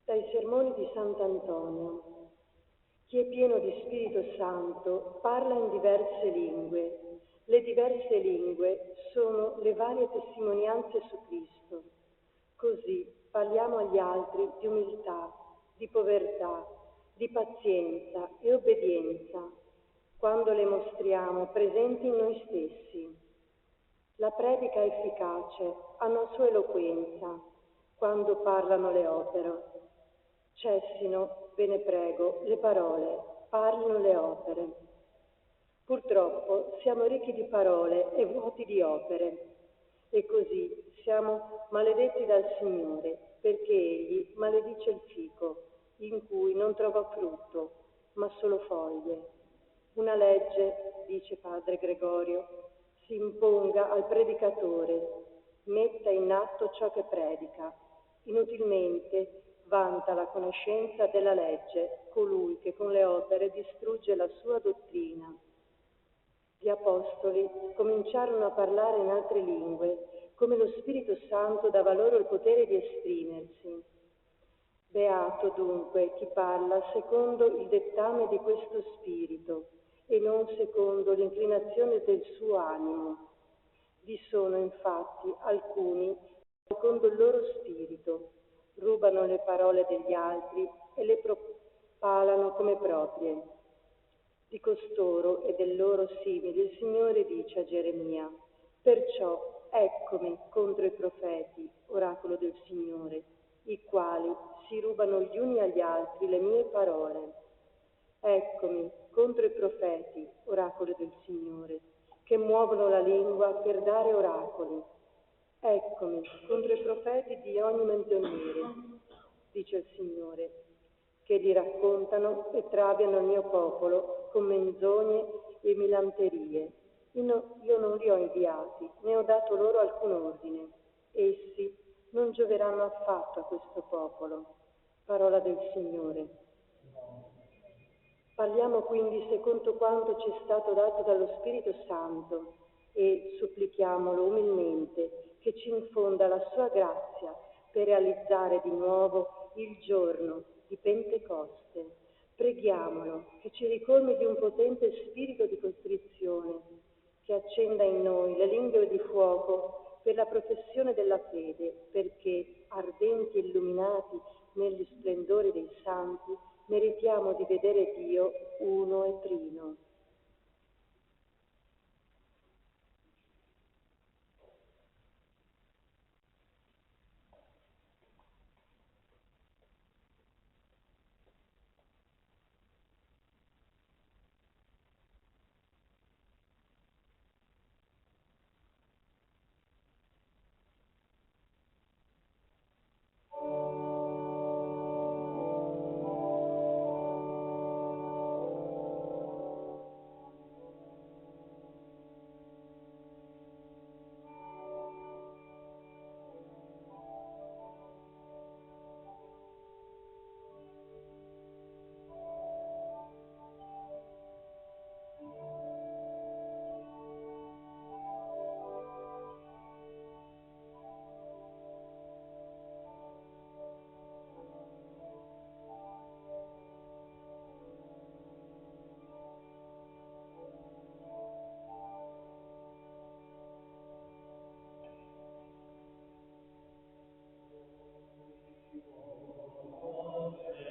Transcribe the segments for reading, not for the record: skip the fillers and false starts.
Dai sermoni di Sant'Antonio. Chi è pieno di Spirito Santo parla in diverse lingue. Le diverse lingue sono le varie testimonianze su Cristo. Così parliamo agli altri di umiltà, di povertà, di pazienza e obbedienza, quando le mostriamo presenti in noi stessi. La predica efficace ha una sua eloquenza quando parlano le opere. Cessino, ve ne prego, le parole, parlino le opere. Purtroppo siamo ricchi di parole e vuoti di opere, e così siamo maledetti dal Signore, perché Egli maledice il fico, in cui non trova frutto, ma solo foglie. Una legge, dice Padre Gregorio, si imponga al predicatore, metta in atto ciò che predica. Inutilmente vanta la conoscenza della legge colui che con le opere distrugge la sua dottrina. Gli apostoli cominciarono a parlare in altre lingue, come lo Spirito Santo dava loro il potere di esprimersi. Beato dunque chi parla secondo il dettame di questo Spirito e non secondo l'inclinazione del suo animo. Vi sono infatti alcuni secondo il loro spirito, rubano le parole degli altri e le propalano come proprie. Di costoro e del loro simili il Signore dice a Geremia: perciò eccomi contro i profeti, oracolo del Signore, i quali si rubano gli uni agli altri le mie parole. Eccomi contro i profeti, oracolo del Signore, che muovono la lingua per dare oracoli. Eccomi contro i profeti di ogni menzognere, dice il Signore, che li raccontano e traviano il mio popolo con menzogne e milanterie. Io non li ho inviati, né ho dato loro alcun ordine. Essi non gioveranno affatto a questo popolo. Parola del Signore. Parliamo quindi secondo quanto ci è stato dato dallo Spirito Santo e supplichiamolo umilmente che ci infonda la sua grazia per realizzare di nuovo il giorno di Pentecoste. Preghiamolo che ci ricolmi di un potente spirito di contrizione, che accenda in noi le lingue di fuoco per la professione della fede, perché, ardenti e illuminati negli splendori dei santi, meritiamo di vedere Dio uno e trino.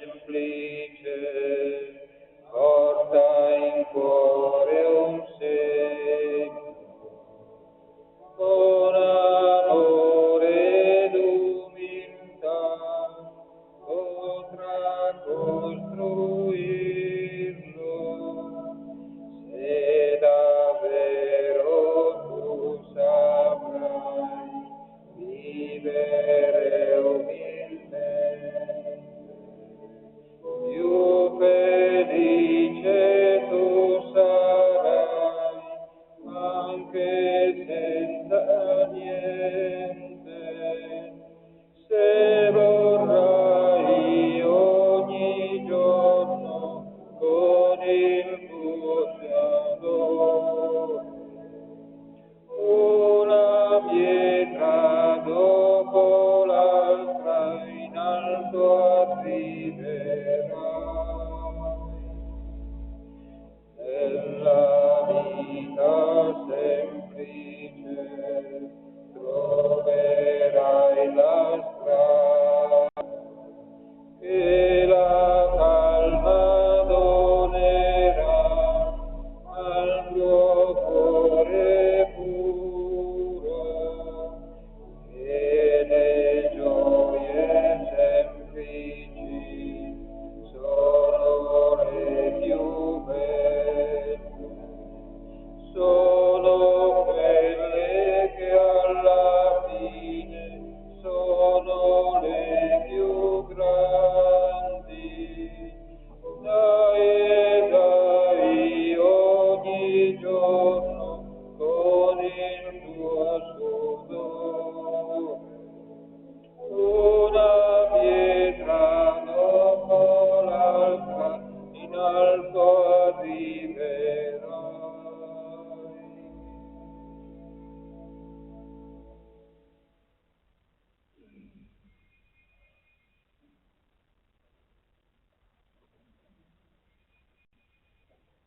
Semplice, porta in cuore un segno, con amore ed umiltà potrà costruirlo, se davvero tu saprai vivere umilmente. Più felice tu sarai anche senza niente, se vorrai ogni giorno con il tuo fiato una pietra dopo l'altra in alto arriva.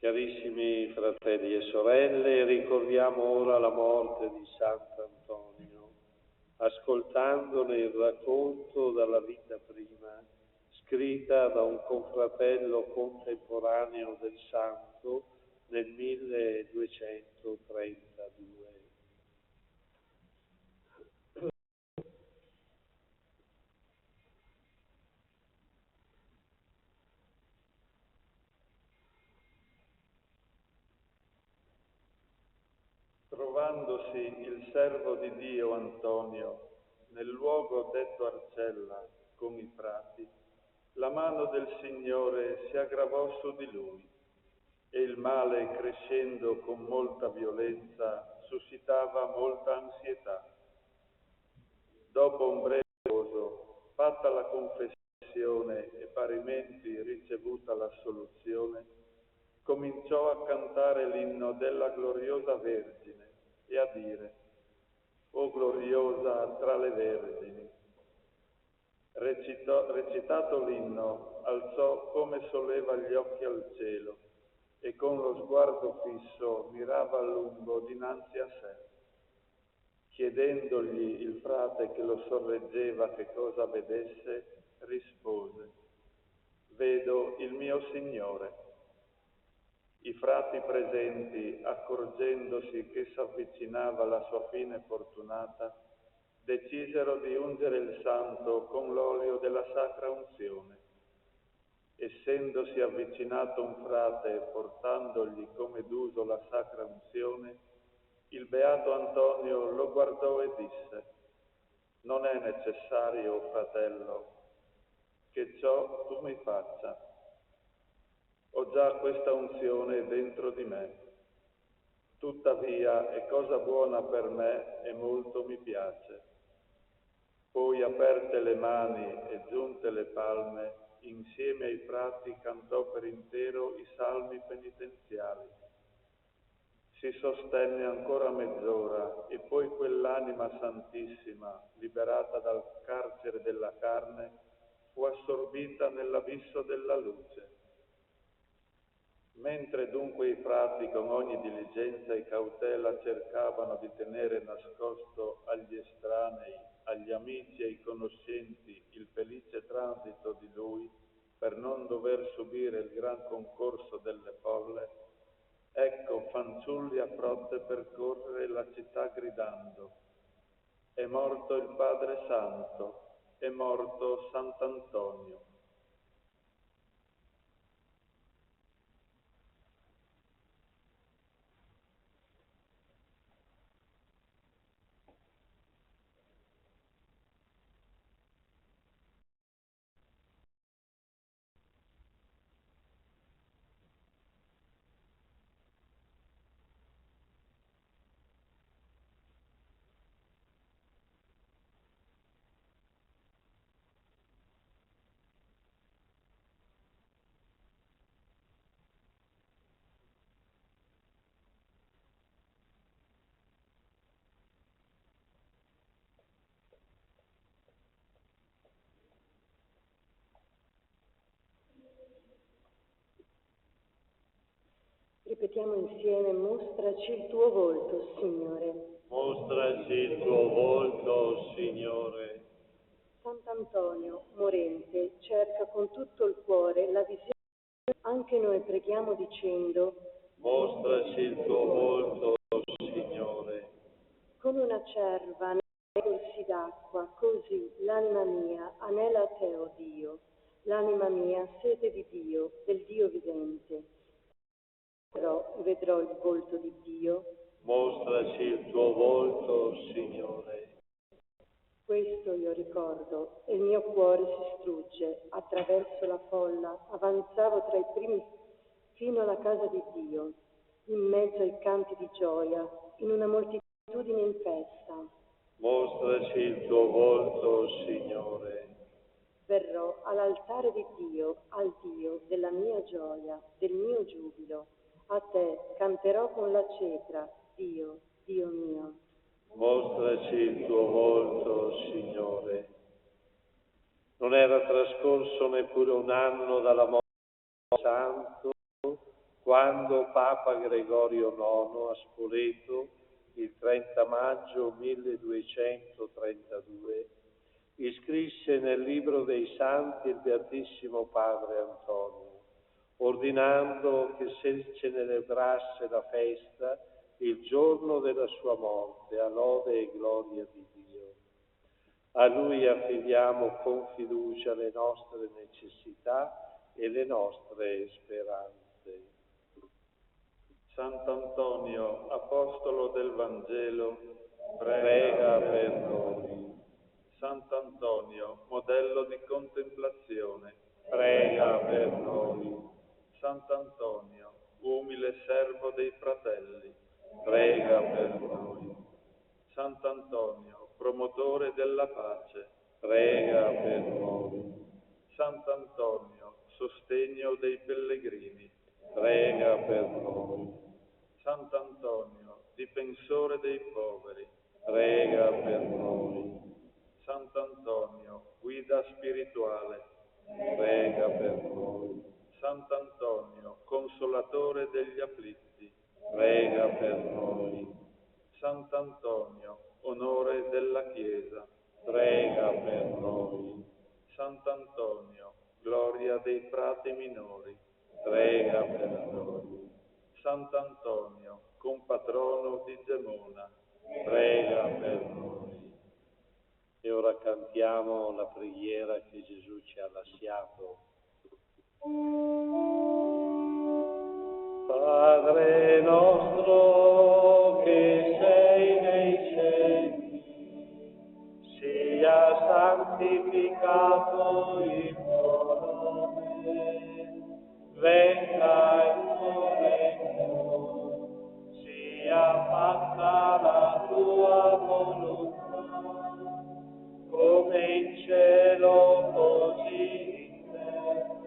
Carissimi fratelli e sorelle, ricordiamo ora la morte di Sant'Antonio, ascoltandone il racconto dalla vita prima, scritta da un confratello contemporaneo del santo nel 1232. Trovandosi il servo di Dio Antonio nel luogo detto Arcella con i frati, la mano del Signore si aggravò su di lui e il male, crescendo con molta violenza, suscitava molta ansietà. Dopo un breve riposo, fatta la confessione e parimenti ricevuta l'assoluzione, cominciò a cantare l'inno della gloriosa Vergine e a dire: «O gloriosa tra le vergini». Recitato l'inno, alzò come solleva gli occhi al cielo e con lo sguardo fisso mirava a lungo dinanzi a sé. Chiedendogli il frate che lo sorreggeva che cosa vedesse, rispose: «Vedo il mio Signore». I frati presenti, accorgendosi che s'avvicinava la sua fine fortunata, decisero di ungere il santo con l'olio della sacra unzione. Essendosi avvicinato un frate portandogli come d'uso la sacra unzione, il beato Antonio lo guardò e disse: «Non è necessario, fratello, che ciò tu mi faccia. Ho già questa unzione dentro di me. Tuttavia è cosa buona per me e molto mi piace». Poi, aperte le mani e giunte le palme, insieme ai frati cantò per intero i salmi penitenziali. Si sostenne ancora mezz'ora e poi quell'anima santissima, liberata dal carcere della carne, fu assorbita nell'abisso della luce. Mentre dunque i frati con ogni diligenza e cautela cercavano di tenere nascosto agli estranei, agli amici e ai conoscenti il felice transito di lui per non dover subire il gran concorso delle folle, ecco fanciulli a frotte percorrere la città gridando: «È morto il Padre Santo, è morto Sant'Antonio». Ripetiamo insieme: mostraci il tuo volto, Signore. Mostraci il tuo volto, Signore. Sant'Antonio, morente, cerca con tutto il cuore la visione. Anche noi preghiamo dicendo: Mostraci il tuo volto, Signore. come una cerva nei corsi d'acqua, così l'anima mia anela a te, o Dio. L'anima mia sete di Dio, del Dio vivente. Vedrò il volto di Dio. Mostraci il tuo volto, Signore. Questo io ricordo e il mio cuore si strugge. Attraverso la folla avanzavo tra i primi fino alla casa di Dio, in mezzo ai canti di gioia, in una moltitudine in festa. Mostraci il tuo volto, Signore. Verrò all'altare di Dio, al Dio della mia gioia, del mio giubilo. A te canterò con la cetra, Dio, Dio mio. Mostraci il tuo volto, Signore. Non era trascorso neppure un anno dalla morte del santo, quando quando Papa Gregorio IX a Spoleto, il 30 maggio 1232, iscrisse nel libro dei Santi il Beatissimo Padre Antonio, ordinando che si celebrasse la festa il giorno della sua morte, a lode e gloria di Dio. A Lui affidiamo con fiducia le nostre necessità e le nostre speranze. Sant'Antonio, apostolo del Vangelo, Prega per noi. Sant'Antonio, modello di contemplazione, Prega per noi. Sant'Antonio, umile servo dei fratelli, Prega per noi. Sant'Antonio, promotore della pace, Prega per noi. Sant'Antonio, sostegno dei pellegrini, Prega per noi. Sant'Antonio, difensore dei poveri, Prega per noi. Sant'Antonio, guida spirituale, Prega per noi. Sant'Antonio, consolatore degli afflitti, Prega per noi. Sant'Antonio, onore della Chiesa, Prega per noi. Sant'Antonio, gloria dei frati minori, Prega per noi. Sant'Antonio, compatrono di Gemona, Prega per noi. E ora cantiamo la preghiera che Gesù ci ha lasciato. Padre nostro che sei nei cieli, sia santificato il tuo nome, venga il tuo regno, sia fatta la tua volontà, come in cielo così in terra.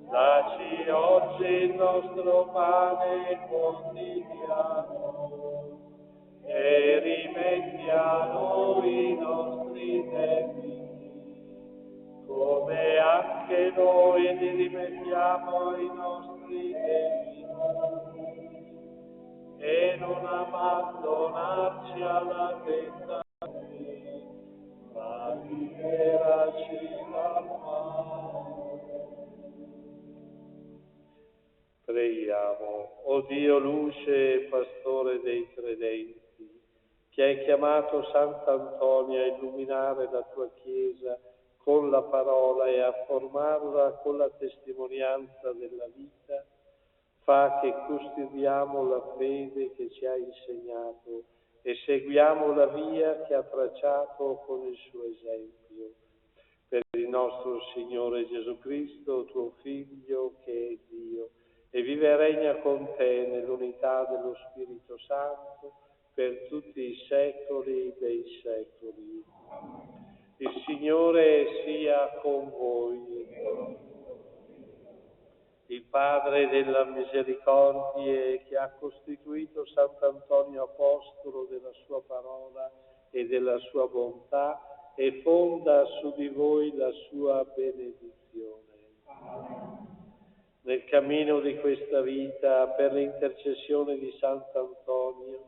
Dacci oggi il nostro pane quotidiano e rimetti a noi i nostri debiti, come anche noi li rimettiamo ai nostri debitori, e non abbandonarci alla tentazione, ma liberaci dal male. Preghiamo. O Dio, luce e pastore dei credenti, che hai chiamato Sant'Antonio a illuminare la tua Chiesa con la parola e a formarla con la testimonianza della vita, fa che custodiamo la fede che ci ha insegnato e seguiamo la via che ha tracciato con il suo esempio. Per il nostro Signore Gesù Cristo, tuo Figlio, che è Dio, e vive e regna con te nell'unità dello Spirito Santo per tutti i secoli dei secoli. Il Signore sia con voi. Il Padre della misericordie, che ha costituito Sant'Antonio apostolo della sua parola e della sua bontà, e fonda su di voi la sua benedizione. Nel cammino di questa vita, per l'intercessione di Sant'Antonio,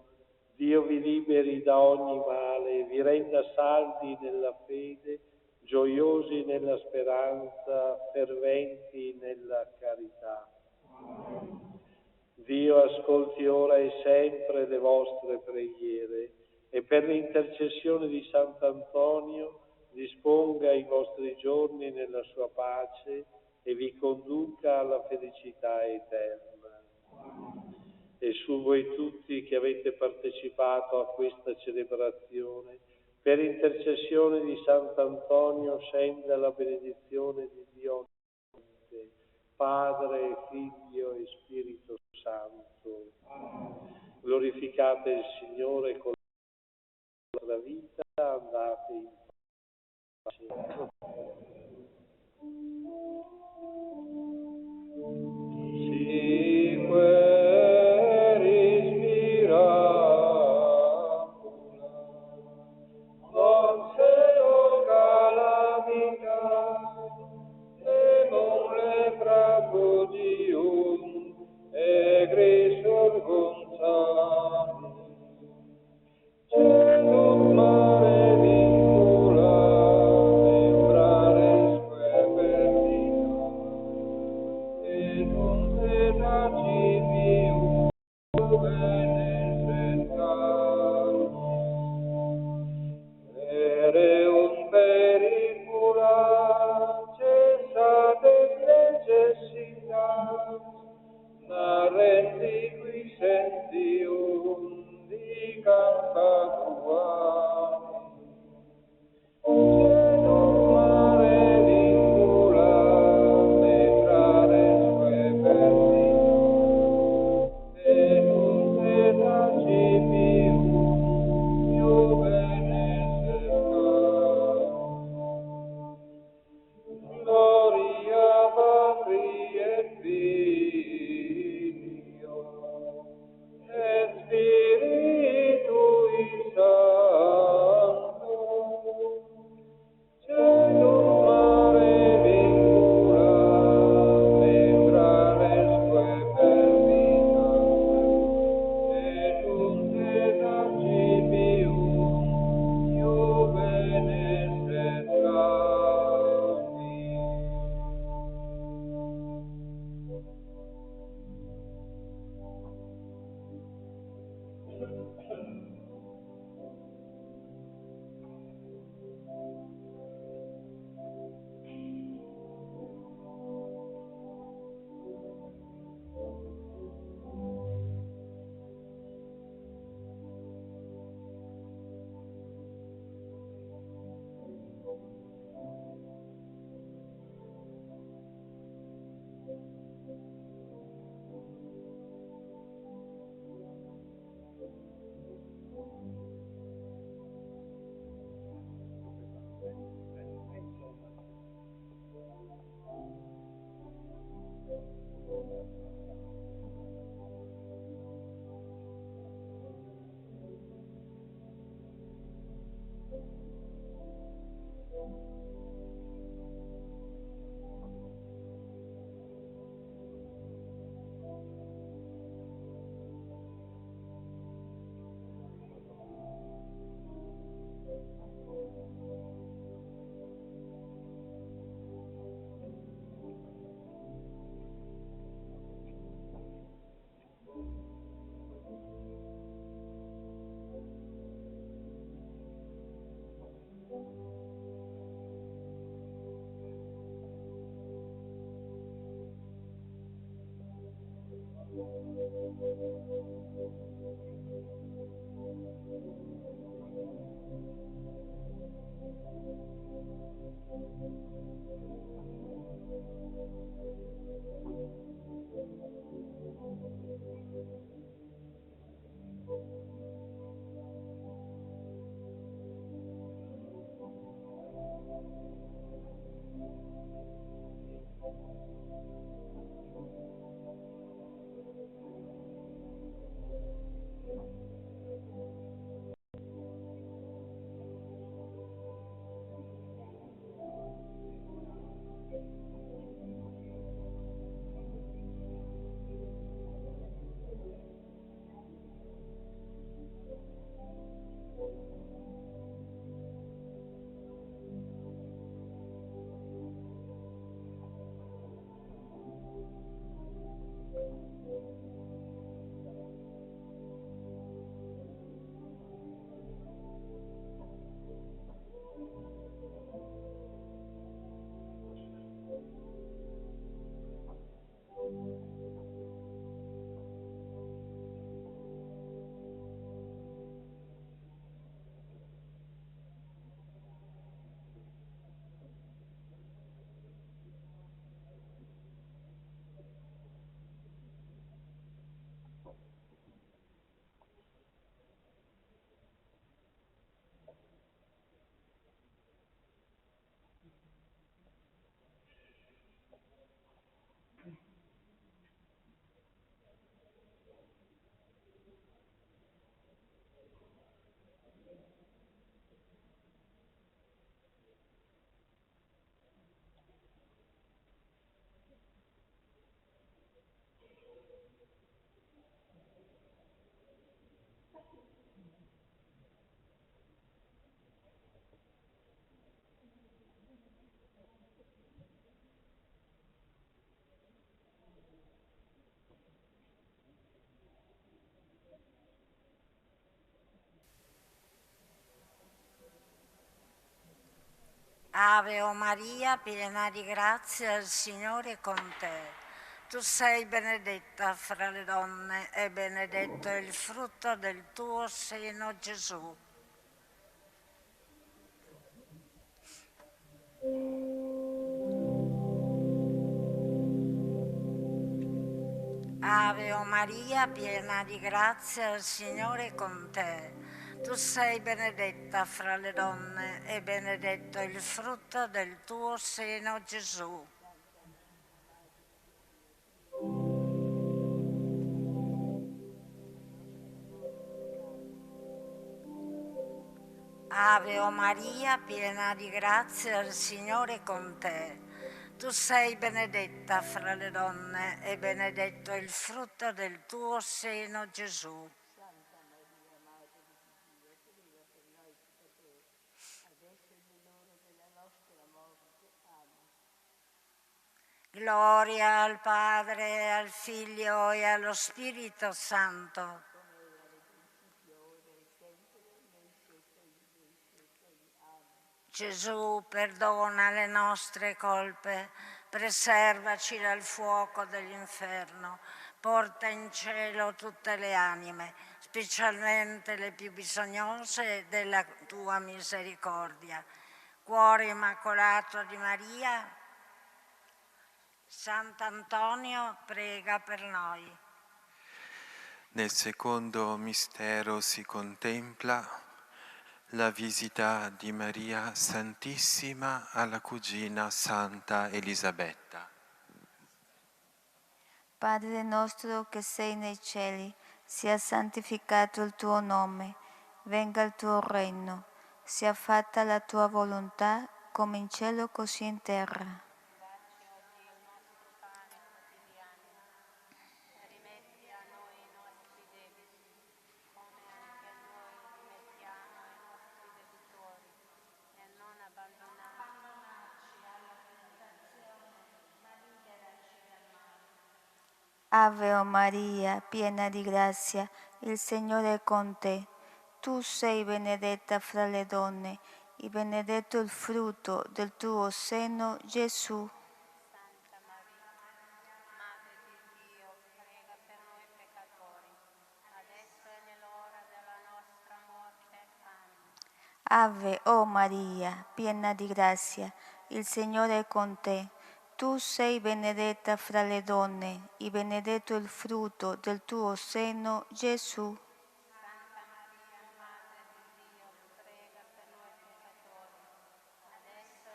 Dio vi liberi da ogni male, vi renda saldi nella fede, gioiosi nella speranza, ferventi nella carità. Dio ascolti ora e sempre le vostre preghiere e per l'intercessione di Sant'Antonio disponga i vostri giorni nella sua pace e vi conduca alla felicità eterna. E su voi tutti che avete partecipato a questa celebrazione, per intercessione di Sant'Antonio scenda la benedizione di Dio Onnipotente, Padre, Figlio e Spirito Santo. Glorificate il Signore con la vostra vita, andate in pace. Dios Ave o Maria, piena di grazia, il Signore è con te. Tu sei benedetta fra le donne e benedetto è il frutto del tuo seno, Gesù. Ave o Maria, piena di grazia, il Signore è con te. Tu sei benedetta fra le donne e benedetto è il frutto del tuo seno, Gesù. Ave o Maria, piena di grazia, il Signore è con te. Tu sei benedetta fra le donne e benedetto è il frutto del tuo seno, Gesù. Gloria al Padre, al Figlio e allo Spirito Santo. Gesù, perdona le nostre colpe, preservaci dal fuoco dell'inferno, porta in cielo tutte le anime, specialmente le più bisognose della tua misericordia. Cuore immacolato di Maria, Sant'Antonio, prega per noi. Nel secondo mistero si contempla la visita di Maria Santissima alla cugina Santa Elisabetta. Padre nostro che sei nei cieli, sia santificato il tuo nome, venga il tuo regno, sia fatta la tua volontà come in cielo così in terra. Ave o Maria, piena di grazia, il Signore è con te. Tu sei benedetta fra le donne, e benedetto il frutto del tuo seno, Gesù. Santa Maria, Madre di Dio, prega per noi peccatori, adesso e nell'ora della nostra morte. Amen. Ave o Maria, piena di grazia, il Signore è con te. Tu sei benedetta fra le donne, e benedetto il frutto del tuo seno, Gesù. Santa Maria, Madre di Dio, prega per noi peccatori, adesso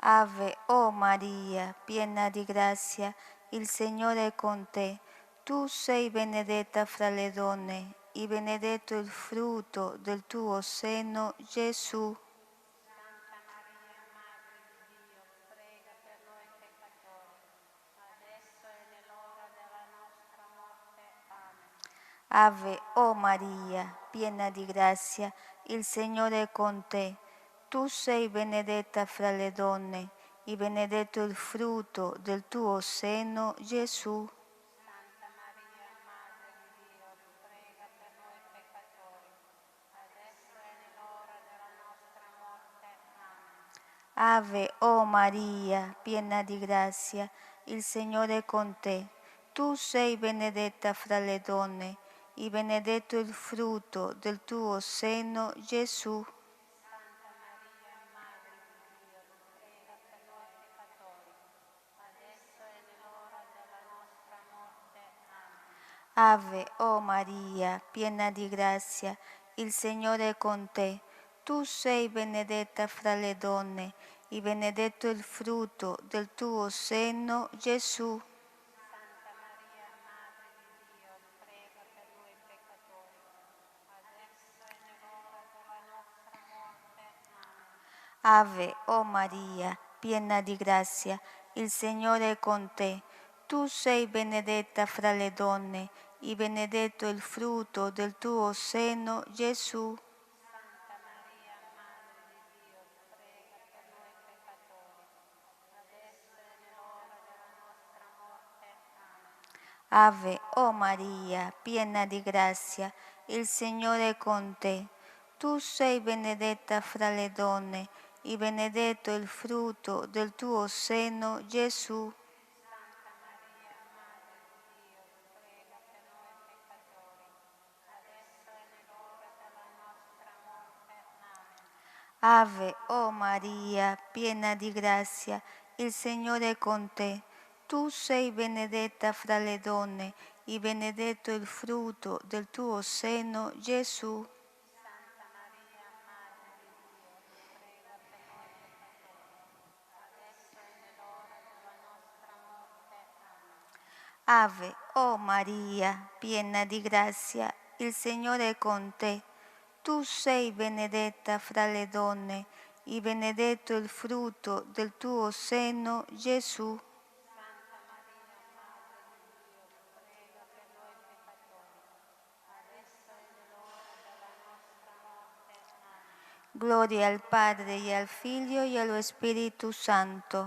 Ave, oh Maria, piena di grazia, il Signore è con te. Tu sei benedetta fra le donne, e benedetto il frutto del tuo seno, Gesù. Santa Maria, Madre di Dio, prega per noi peccatori, adesso e nell'ora della nostra morte. Amen. Ave, oh Maria, piena di grazia, il Signore è con te. Tu sei benedetta fra le donne, e benedetto il frutto del tuo seno, Gesù. Santa Maria, Madre di Dio, prega per noi peccatori, adesso e nell'ora della nostra morte. Amen. Ave, oh Maria, piena di grazia, il Signore è con te. Tu sei benedetta fra le donne, e benedetto il frutto del tuo seno, Gesù. Santa Maria, Madre di Dio, prega per noi peccatori, adesso e nell'ora della nostra morte. Amen. Ave, oh Maria, piena di grazia, il Signore è con te. Tu sei benedetta fra le donne, e benedetto il frutto del tuo seno, Gesù. Santa Maria, Madre di Dio, prega per noi peccatori, adesso e nell'ora della nostra morte. Amen. Ave, oh Maria, piena di grazia, il Signore è con te. Tu sei benedetta fra le donne, e benedetto il frutto del tuo seno, Gesù. Santa Maria, Madre di Dio, prega per noi peccatori, adesso e nell'ora della nostra morte. Amen. Ave, oh Maria, piena di grazia, il Signore è con te. Tu sei benedetta fra le donne, e benedetto il frutto del tuo seno, Gesù. Santa Maria, Madre di Dio, prega per noi peccatori, adesso e nell'ora della nostra morte. Amen. Ave, oh Maria, piena di grazia, il Signore è con te. Tu sei benedetta fra le donne, e benedetto il frutto del tuo seno, Gesù. Santa Maria, Madre di Dio, prega per noi peccatori, adesso e nell'ora della nostra morte. Amen. Ave, oh Maria, piena di grazia, il Signore è con te. Tu sei benedetta fra le donne, e benedetto il frutto del tuo seno, Gesù. Santa Maria, Madre di Dio, prega per noi peccatori, adesso e nell'ora della nostra morte. Amen. Gloria al Padre e al Figlio e allo Spirito Santo.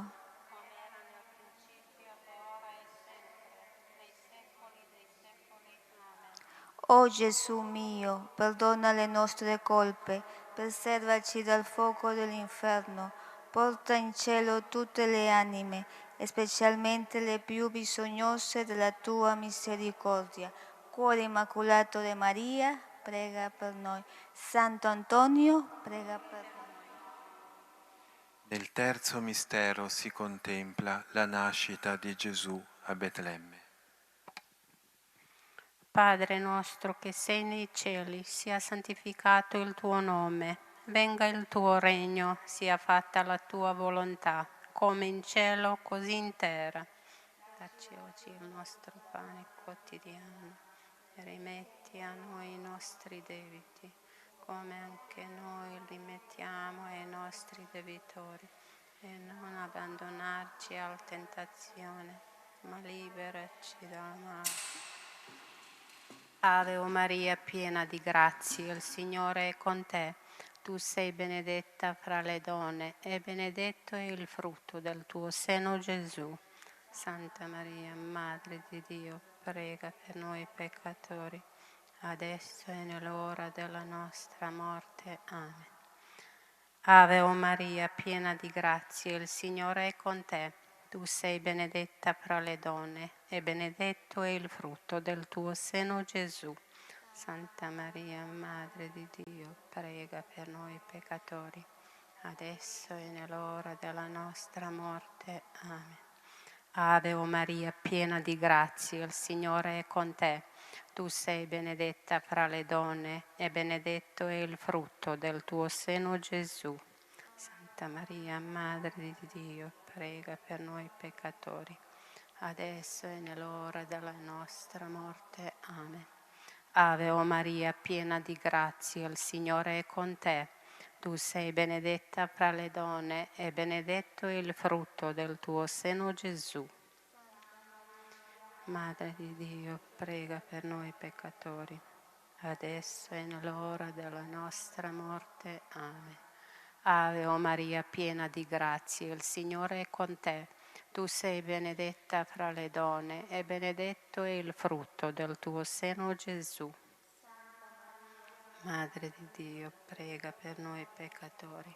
Come era nel principio, e ora e sempre, nei secoli dei secoli. Amen. O Gesù mio, perdona le nostre colpe, preservaci dal fuoco dell'inferno, porta in cielo tutte le anime, e specialmente le più bisognose della tua misericordia. Cuore immacolato di Maria, prega per noi. Santo Antonio, prega per noi. Nel terzo mistero si contempla la nascita di Gesù a Betlemme. Padre nostro che sei nei cieli, sia santificato il tuo nome, venga il tuo regno, sia fatta la tua volontà, come in cielo così in terra. Dacci oggi il nostro pane quotidiano e rimetti a noi i nostri debiti, come anche noi rimettiamo ai nostri debitori, e non abbandonarci alla tentazione, ma liberaci dal male. Ave o Maria, piena di grazia, il Signore è con te. Tu sei benedetta fra le donne, e benedetto è il frutto del tuo seno, Gesù. Santa Maria, Madre di Dio, prega per noi peccatori, adesso e nell'ora della nostra morte. Amen. Ave o Maria, piena di grazia, il Signore è con te. Tu sei benedetta fra le donne, e benedetto è il frutto del tuo seno, Gesù. Santa Maria, Madre di Dio, prega per noi peccatori, adesso e nell'ora della nostra morte. Amen. Ave o Maria, piena di grazia, il Signore è con te. Tu sei benedetta fra le donne, e benedetto è il frutto del tuo seno, Gesù. Santa Santa Maria, Madre di Dio, prega per noi peccatori, adesso e nell'ora della nostra morte. Amen. Ave o Maria, piena di grazia, il Signore è con te. Tu sei benedetta fra le donne e benedetto è il frutto del tuo seno, Gesù. Madre di Dio, prega per noi peccatori, adesso e nell'ora della nostra morte. Amen. Ave o Maria, piena di grazia, il Signore è con te. Tu sei benedetta fra le donne e benedetto è il frutto del tuo seno, Gesù. Madre di Dio, prega per noi peccatori,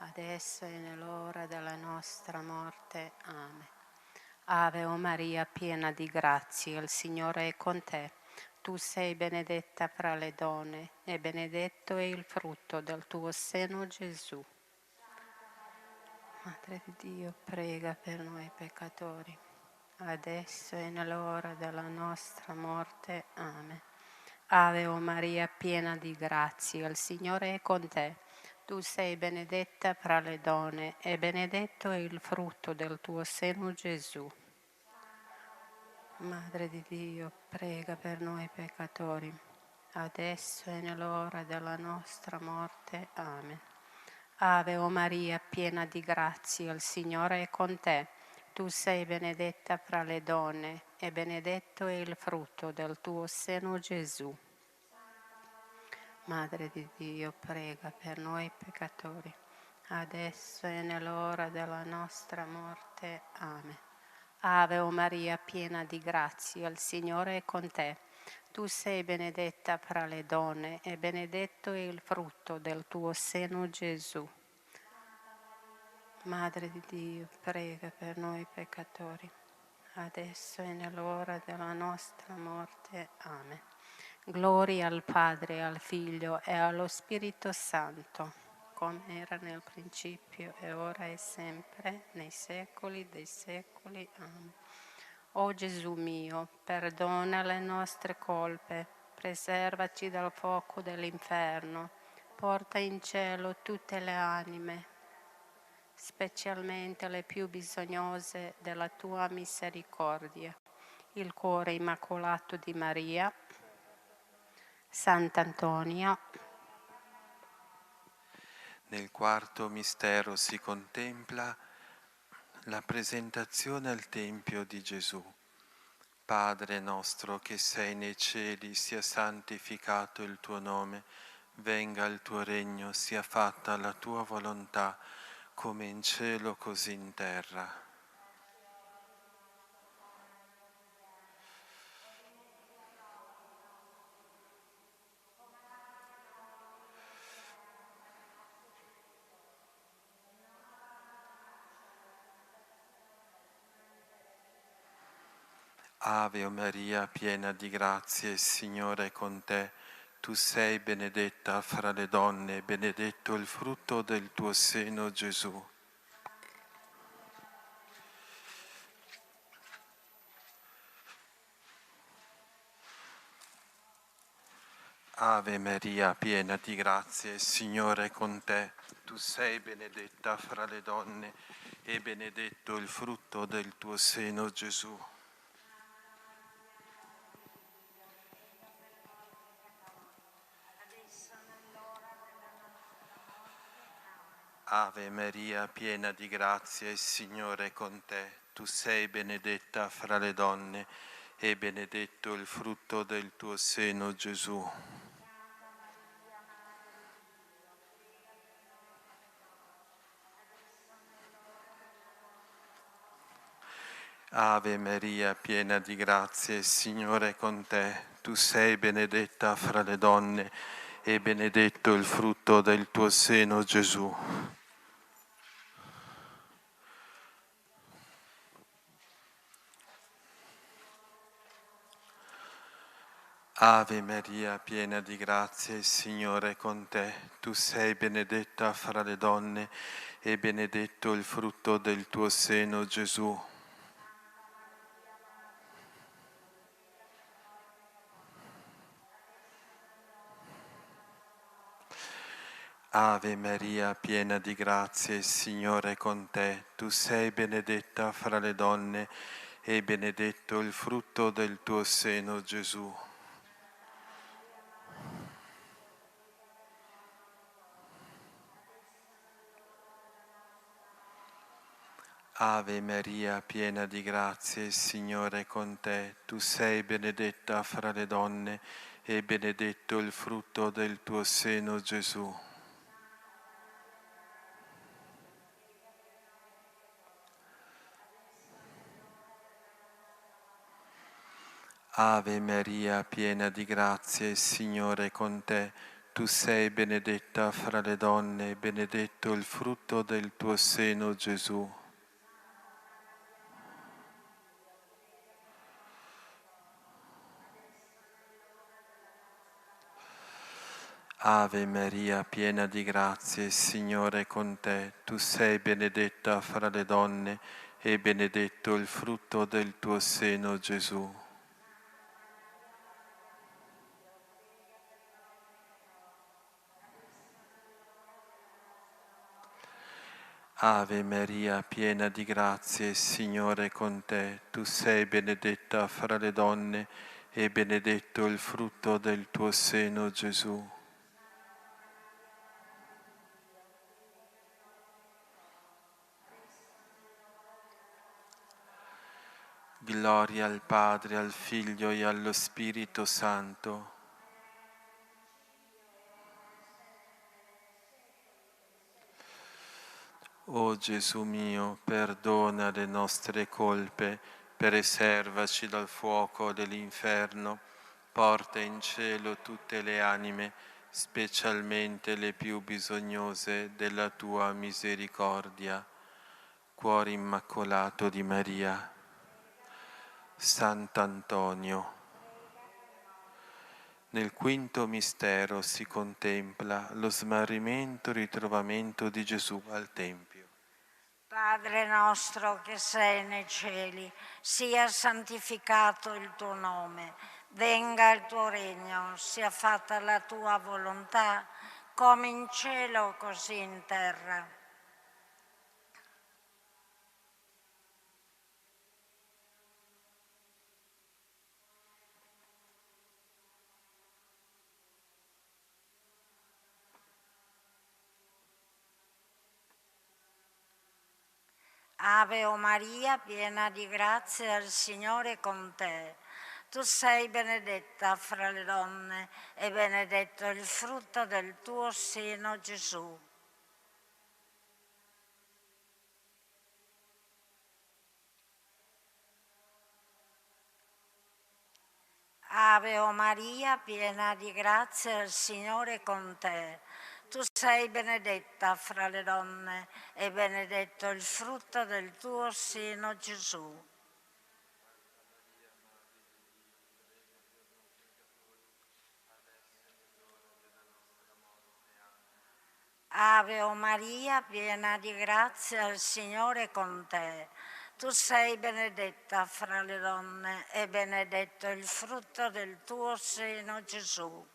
adesso e nell'ora della nostra morte. Amen. Ave o Maria, piena di grazia, il Signore è con te. Tu sei benedetta fra le donne e benedetto è il frutto del tuo seno, Gesù. Madre di Dio, prega per noi peccatori, adesso e nell'ora della nostra morte. Amen. Ave o Maria, piena di grazia, il Signore è con te. Tu sei benedetta fra le donne e benedetto è il frutto del tuo seno, Gesù. Madre di Dio, prega per noi peccatori, adesso e nell'ora della nostra morte. Amen. Ave o Maria, piena di grazia, il Signore è con te. Tu sei benedetta fra le donne e benedetto è il frutto del tuo seno, Gesù. Madre di Dio, prega per noi peccatori, adesso e nell'ora della nostra morte. Amen. Ave o Maria, piena di grazia, il Signore è con te. Tu sei benedetta fra le donne e benedetto è il frutto del tuo seno, Gesù. Madre di Dio, prega per noi peccatori, adesso e nell'ora della nostra morte. Amen. Gloria al Padre, al Figlio e allo Spirito Santo, come era nel principio e ora e sempre, nei secoli dei secoli. Amen. O Gesù mio, perdona le nostre colpe, preservaci dal fuoco dell'inferno, porta in cielo tutte le anime, specialmente le più bisognose della tua misericordia. Il cuore immacolato di Maria, Sant'Antonia. Nel quarto mistero si contempla la presentazione al Tempio di Gesù. Padre nostro che sei nei cieli, sia santificato il tuo nome, venga il tuo regno, sia fatta la tua volontà, come in cielo così in terra. Ave Maria, piena di grazia, il Signore è con te. Tu sei benedetta fra le donne, benedetto il frutto del tuo seno, Gesù. Ave Maria, piena di grazia, il Signore è con te. Tu sei benedetta fra le donne e benedetto il frutto del tuo seno, Gesù. Ave Maria, piena di grazia, il Signore è con te. Tu sei benedetta fra le donne e benedetto il frutto del tuo seno, Gesù. Ave Maria, piena di grazia, il Signore è con te. Tu sei benedetta fra le donne e benedetto il frutto del tuo seno, Gesù. Ave Maria, piena di grazia, il Signore è con te. Tu sei benedetta fra le donne e benedetto il frutto del tuo seno, Gesù. Ave Maria, piena di grazia, il Signore è con te. Tu sei benedetta fra le donne e benedetto il frutto del tuo seno, Gesù. Ave Maria, piena di grazia, il Signore è con te. Tu sei benedetta fra le donne e benedetto il frutto del tuo seno, Gesù. Ave Maria, piena di grazia, il Signore è con te. Tu sei benedetta fra le donne e benedetto il frutto del tuo seno, Gesù. Ave Maria, piena di grazia, il Signore è con te. Tu sei benedetta fra le donne e benedetto il frutto del tuo seno, Gesù. Ave Maria, piena di grazia, il Signore è con te. Tu sei benedetta fra le donne e benedetto il frutto del tuo seno, Gesù. Gloria al Padre, al Figlio e allo Spirito Santo. O Gesù mio, perdona le nostre colpe, preservaci dal fuoco dell'inferno, porta in cielo tutte le anime, specialmente le più bisognose della tua misericordia. Cuore immacolato di Maria. Sant'Antonio. Nel quinto mistero si contempla lo smarrimento e ritrovamento di Gesù al Tempio. Padre nostro che sei nei cieli, sia santificato il tuo nome, venga il tuo regno, sia fatta la tua volontà, come in cielo così in terra. Ave o Maria, piena di grazia, il Signore è con te. Tu sei benedetta fra le donne e benedetto il frutto del tuo seno, Gesù. Ave o Maria, piena di grazia, il Signore è con te. Tu sei benedetta fra le donne e benedetto il frutto del tuo seno, Gesù. Ave o Maria, piena di grazia, il Signore è con te. Tu sei benedetta fra le donne e benedetto il frutto del tuo seno, Gesù.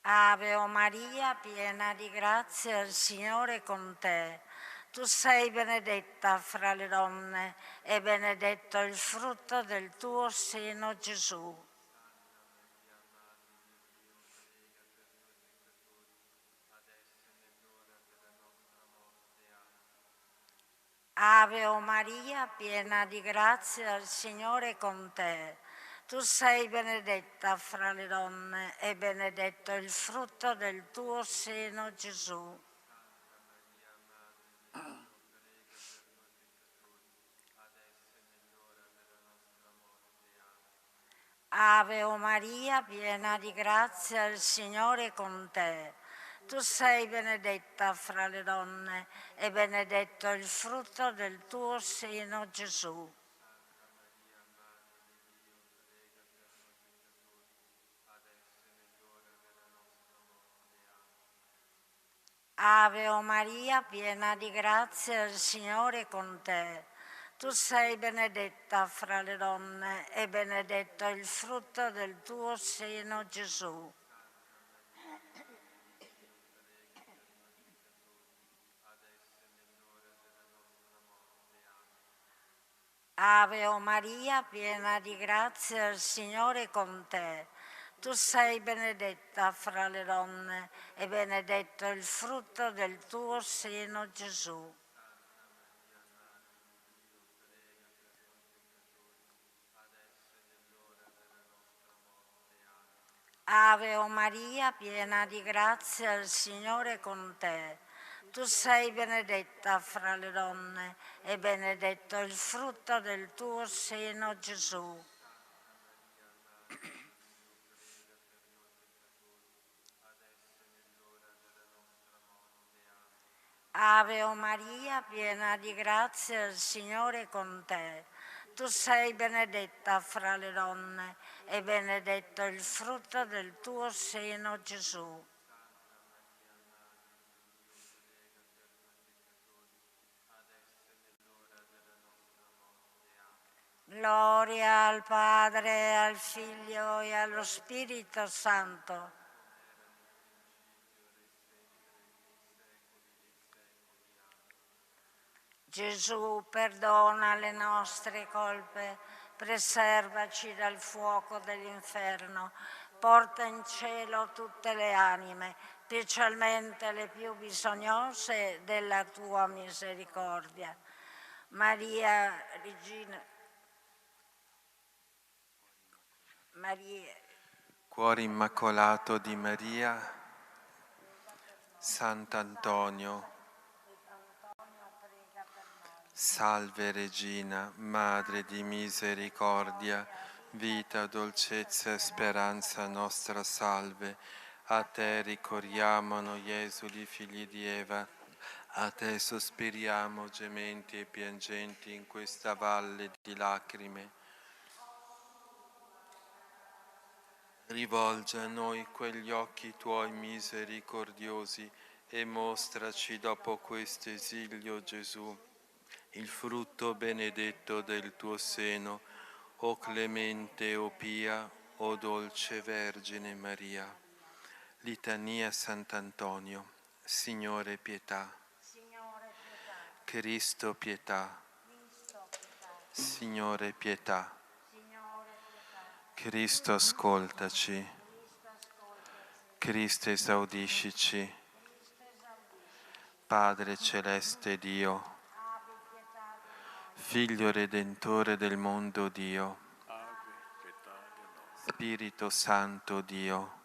Ave o Maria, piena di grazia, il Signore è con te. Tu sei benedetta fra le donne e benedetto il frutto del tuo seno, Gesù. Ave o Maria, piena di grazia, il Signore è con te. Tu sei benedetta fra le donne e benedetto il frutto del tuo seno, Gesù. Ave o Maria, piena di grazia, il Signore è con te. Tu sei benedetta fra le donne e benedetto il frutto del tuo seno, Gesù. Ave o Maria, piena di grazia, il Signore è con te. Tu sei benedetta fra le donne e benedetto è il frutto del tuo seno, Gesù. Ave o Maria, piena di grazia, il Signore è con te. Tu sei benedetta fra le donne e benedetto è il frutto del tuo seno, Gesù. Ave o Maria, piena di grazia, il Signore è con te. Tu sei benedetta fra le donne e benedetto è il frutto del tuo seno, Gesù. Ave o Maria, piena di grazia, il Signore è con te. Tu sei benedetta fra le donne e benedetto è il frutto del tuo seno, Gesù. Gloria al Padre, al Figlio e allo Spirito Santo. Gesù, perdona le nostre colpe, preservaci dal fuoco dell'inferno, porta in cielo tutte le anime, specialmente le più bisognose della tua misericordia. Maria, Regina, Maria. Cuore immacolato di Maria, Sant'Antonio, salve Regina, Madre di misericordia, vita, dolcezza e speranza nostra salve. A te ricorriamo noi esuli figli di Eva, a te sospiriamo gementi e piangenti in questa valle di lacrime. Rivolgi a noi quegli occhi tuoi misericordiosi e mostraci dopo questo esilio, Gesù, il frutto benedetto del tuo seno, o clemente, o pia, o dolce Vergine Maria. Litania Sant'Antonio. Signore pietà. Cristo pietà. Signore pietà. Cristo ascoltaci. Cristo esaudiscici. Padre celeste Dio, Figlio Redentore del mondo Dio, Spirito Santo Dio,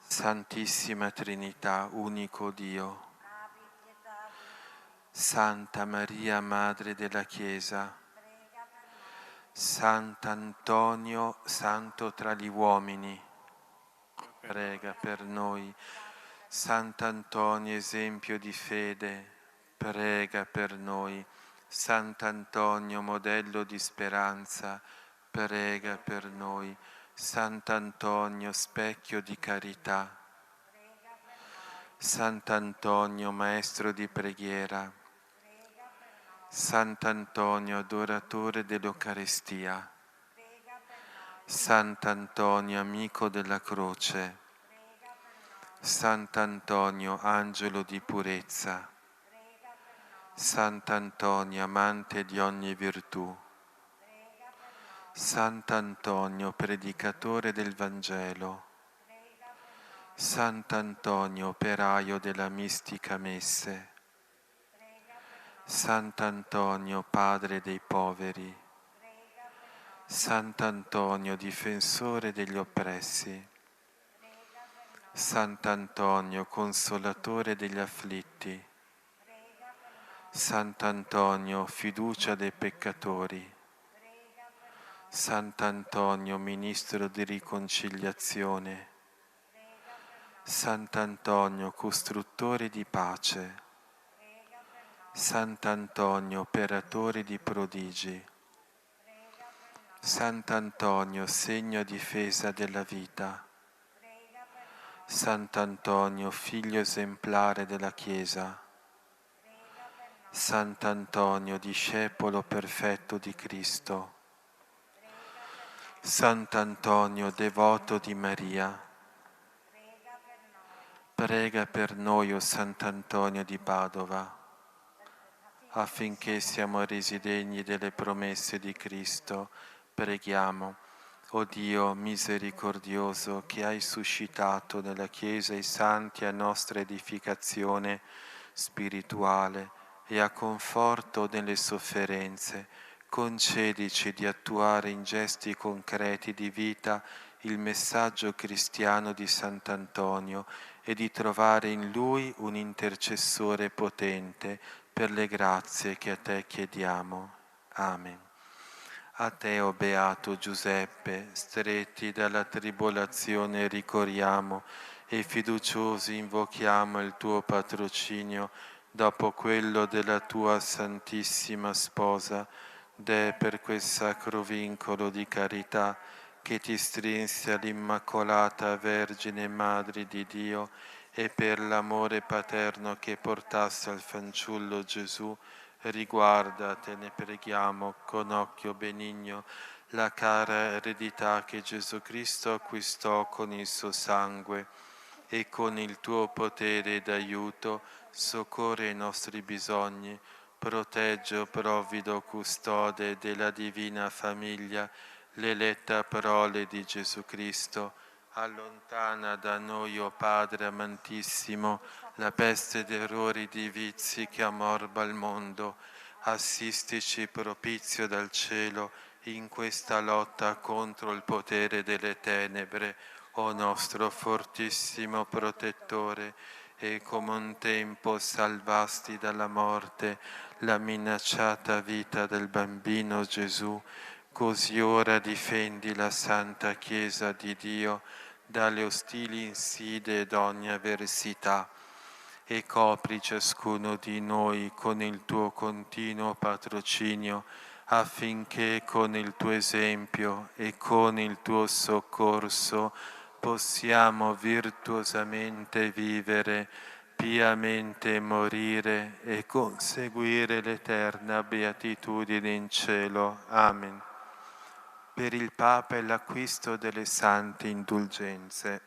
Santissima Trinità, unico Dio, Santa Maria, Madre della Chiesa, Sant'Antonio, santo tra gli uomini, prega per noi. Sant'Antonio, esempio di fede, prega per noi. Sant'Antonio, modello di speranza, prega per noi. Sant'Antonio, specchio di carità. Sant'Antonio, maestro di preghiera. Sant'Antonio, adoratore dell'Eucaristia. Sant'Antonio, amico della croce. Sant'Antonio, angelo di purezza. Sant'Antonio, amante di ogni virtù. Sant'Antonio, predicatore del Vangelo. Sant'Antonio, operaio della mistica messe. Sant'Antonio, padre dei poveri. Sant'Antonio, difensore degli oppressi. Sant'Antonio, consolatore degli afflitti. Sant'Antonio, fiducia dei peccatori. Sant'Antonio, ministro di riconciliazione. Sant'Antonio, costruttore di pace. Sant'Antonio, operatore di prodigi. Sant'Antonio, segno a difesa della vita. Sant'Antonio, figlio esemplare della Chiesa. Sant'Antonio, discepolo perfetto di Cristo. Sant'Antonio, devoto di Maria, prega per noi, o Sant'Antonio di Padova, affinché siamo resi degni delle promesse di Cristo. Preghiamo. O Dio misericordioso, che hai suscitato nella Chiesa i santi a nostra edificazione spirituale e a conforto nelle sofferenze, concedici di attuare in gesti concreti di vita il messaggio cristiano di Sant'Antonio e di trovare in lui un intercessore potente per le grazie che a te chiediamo. Amen. A te, o Beato Giuseppe, stretti dalla tribolazione ricorriamo e fiduciosi invochiamo il tuo patrocinio dopo quello della tua Santissima Sposa, deh per quel sacro vincolo di carità che ti strinse all'Immacolata Vergine Madre di Dio e per l'amore paterno che portasse al fanciullo Gesù. Riguarda, te ne preghiamo, con occhio benigno la cara eredità che Gesù Cristo acquistò con il suo sangue e con il tuo potere d'aiuto soccorre i nostri bisogni, protegge, provvido, custode della divina famiglia, l'eletta prole di Gesù Cristo. Allontana da noi, o Padre amantissimo, la peste d'errori di vizi che ammorba il mondo. Assistici propizio dal cielo in questa lotta contro il potere delle tenebre, o nostro fortissimo protettore, e come un tempo salvasti dalla morte la minacciata vita del bambino Gesù, così ora difendi la Santa Chiesa di Dio dalle ostili insidie ed ogni avversità, e copri ciascuno di noi con il tuo continuo patrocinio, affinché con il tuo esempio e con il tuo soccorso possiamo virtuosamente vivere, piamente morire e conseguire l'eterna beatitudine in cielo. Amen. Per il Papa e l'acquisto delle sante indulgenze.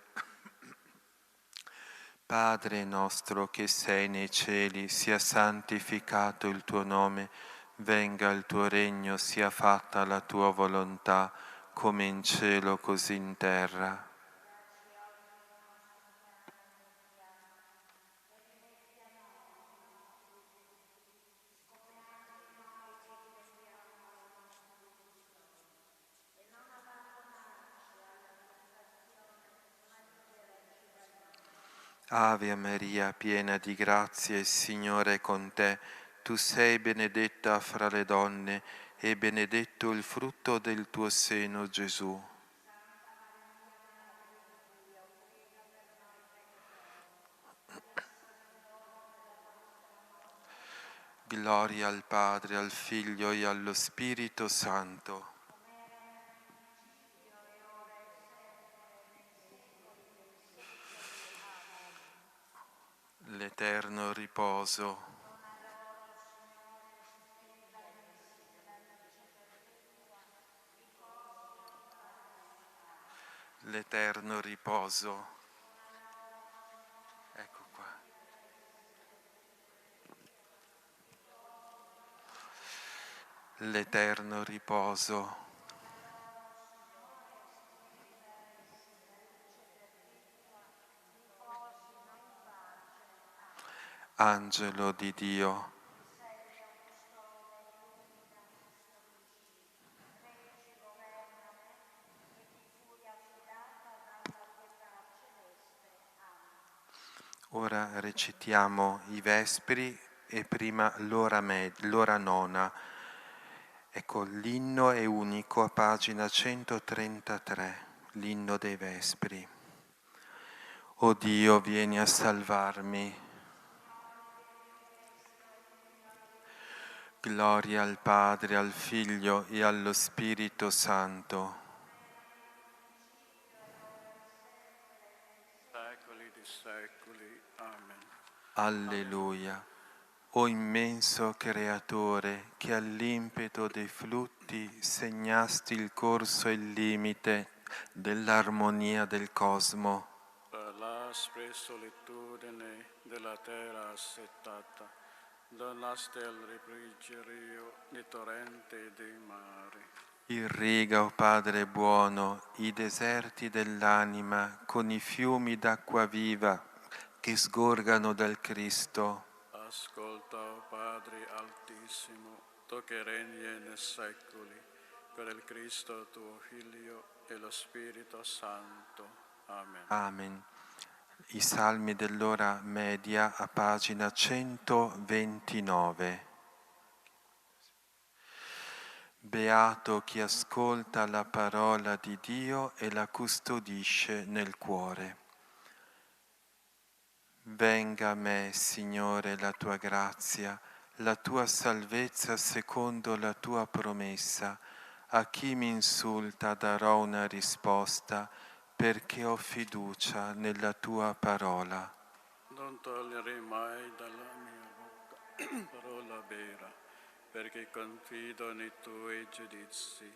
Padre nostro che sei nei cieli, sia santificato il tuo nome, venga il tuo regno, sia fatta la tua volontà, come in cielo così in terra. Ave Maria, piena di grazia, il Signore è con te. Tu sei benedetta fra le donne e benedetto il frutto del tuo seno, Gesù. Gloria al Padre, al Figlio e allo Spirito Santo. L'eterno riposo. L'eterno riposo. Ecco qua. L'eterno riposo. Angelo di Dio. Ora recitiamo i Vespri e prima l'ora nona. Ecco, l'inno è unico a pagina 133, l'inno dei Vespri. O Dio, vieni a salvarmi. Gloria al Padre, al Figlio e allo Spirito Santo. Secoli di secoli. Amen. Alleluia. O immenso creatore, che all'impeto dei flutti segnasti il corso e il limite dell'armonia del cosmo. Per l'aspre solitudine della terra assetata, donasti il refrigerio di torrente e dei mari. Irriga, o Padre buono, i deserti dell'anima con i fiumi d'acqua viva che sgorgano dal Cristo. Ascolta, o Padre Altissimo, tu che regni nei secoli, per il Cristo tuo Figlio e lo Spirito Santo. Amen. Amen. I salmi dell'ora media a pagina 129. Beato chi ascolta la parola di Dio e la custodisce nel cuore. Venga a me, Signore, la tua grazia, la tua salvezza secondo la tua promessa. A chi mi insulta darò una risposta, perché ho fiducia nella tua parola. Non togliere mai dalla mia bocca parola vera, perché confido nei tuoi giudizi.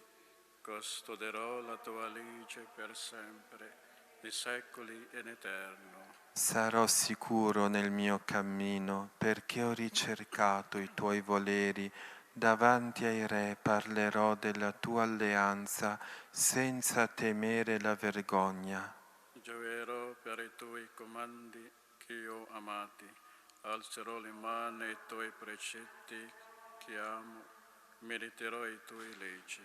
Custoderò la tua legge per sempre, nei secoli in eterno. Sarò sicuro nel mio cammino, perché ho ricercato i tuoi voleri. Davanti ai re parlerò della tua alleanza, senza temere la vergogna. Gioirò per i tuoi comandi che ho amati, alzerò le mani ai tuoi precetti che amo, mediterò i tuoi leggi.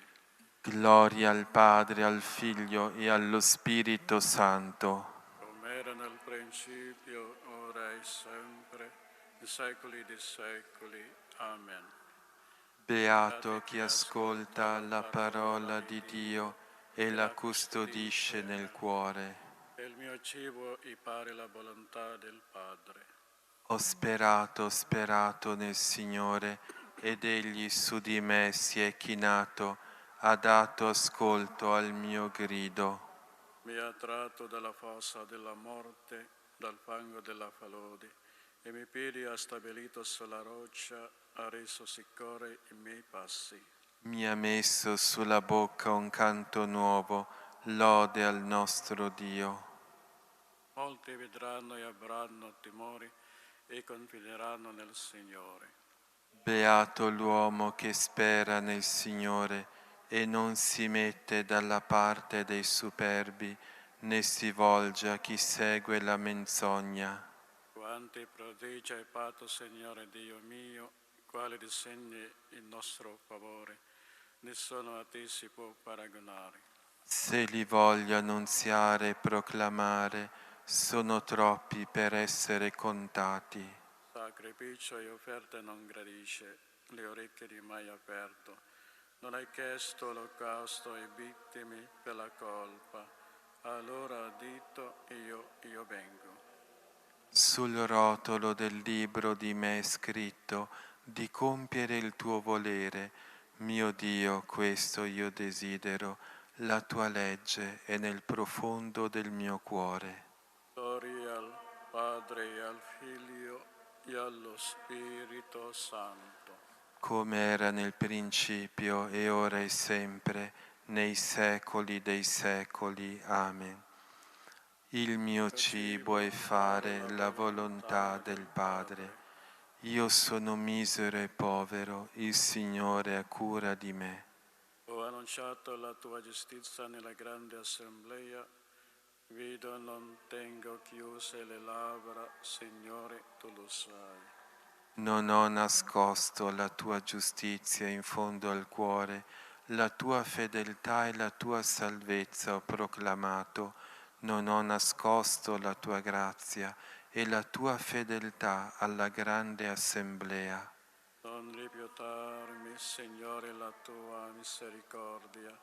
Gloria al Padre, al Figlio e allo Spirito Santo. Come era nel principio, ora e sempre, nei secoli dei secoli. Amen. Beato chi ascolta la parola di Dio e la custodisce nel cuore. È il mio cibo e pare la volontà del Padre. Ho sperato nel Signore, ed Egli su di me si è chinato, ha dato ascolto al mio grido. Mi ha tratto dalla fossa della morte, dal fango della falode, e miei piedi ha stabilito sulla roccia, ha reso sicuri i miei passi. Mi ha messo sulla bocca un canto nuovo, lode al nostro Dio. Molti vedranno e avranno timore e confideranno nel Signore. Beato l'uomo che spera nel Signore e non si mette dalla parte dei superbi, né si volge a chi segue la menzogna. Quanti prodigi hai fatto, Signore Dio mio, quali disegni in nostro favore, nessuno a te si può paragonare. Se li voglio annunziare e proclamare, sono troppi per essere contati. Sacrificio e offerte non gradisce, le orecchie di mai aperto. Non hai chiesto olocausto e vittime per la colpa. Allora ha detto io vengo. Sul rotolo del libro di me è scritto di compiere il tuo volere. Mio Dio, questo io desidero, la tua legge è nel profondo del mio cuore. Gloria al Padre e al Figlio e allo Spirito Santo. Come era nel principio e ora e sempre, nei secoli dei secoli. Amen. Il mio cibo è fare la volontà del Padre. Io sono misero e povero, il Signore ha cura di me. Ho annunciato la tua giustizia nella grande assemblea, vedo non tengo chiuse le labbra, Signore, tu lo sai. Non ho nascosto la tua giustizia in fondo al cuore, la tua fedeltà e la tua salvezza ho proclamato. Non ho nascosto la tua grazia e la tua fedeltà alla grande assemblea. Non rifiutarmi, Signore, la tua misericordia,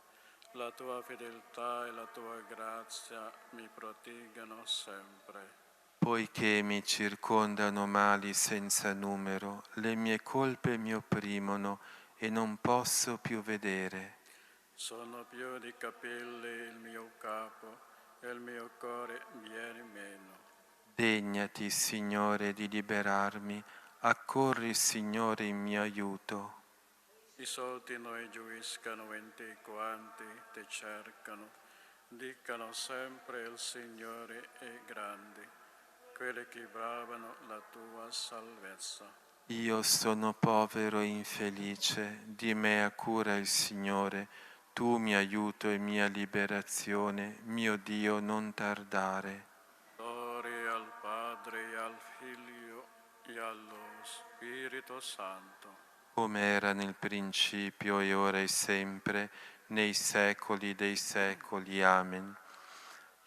la tua fedeltà e la tua grazia mi proteggano sempre. Poiché mi circondano mali senza numero, le mie colpe mi opprimono e non posso più vedere. Sono più di capelli il mio capo e il mio cuore viene meno. Degnati, Signore, di liberarmi, Accorri, Signore, in mio aiuto. I soltino e gioiscano in te quanti ti cercano, dicano sempre il Signore è grande, quelli che bravano la tua salvezza. Io sono povero e infelice, di me ha cura il Signore, tu mi aiuto e mia liberazione, mio Dio non tardare. Gloria al Padre e al Figlio e allo Spirito Santo. Come era nel principio e ora e sempre, nei secoli dei secoli. Amen.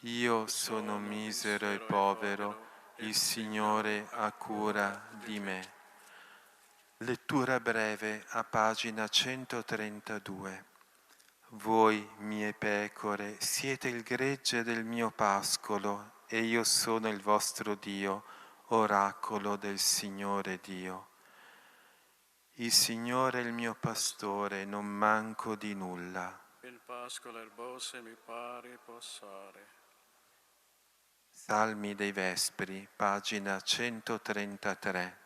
Io sono misero e povero, il Signore ha cura di me. Lettura breve a pagina 132. Voi, mie pecore, siete il gregge del mio pascolo, e io sono il vostro Dio, oracolo del Signore Dio. Il Signore è il mio pastore, non manco di nulla. In pascolo erbose mi pare posare. Salmi dei Vespri, pagina 133.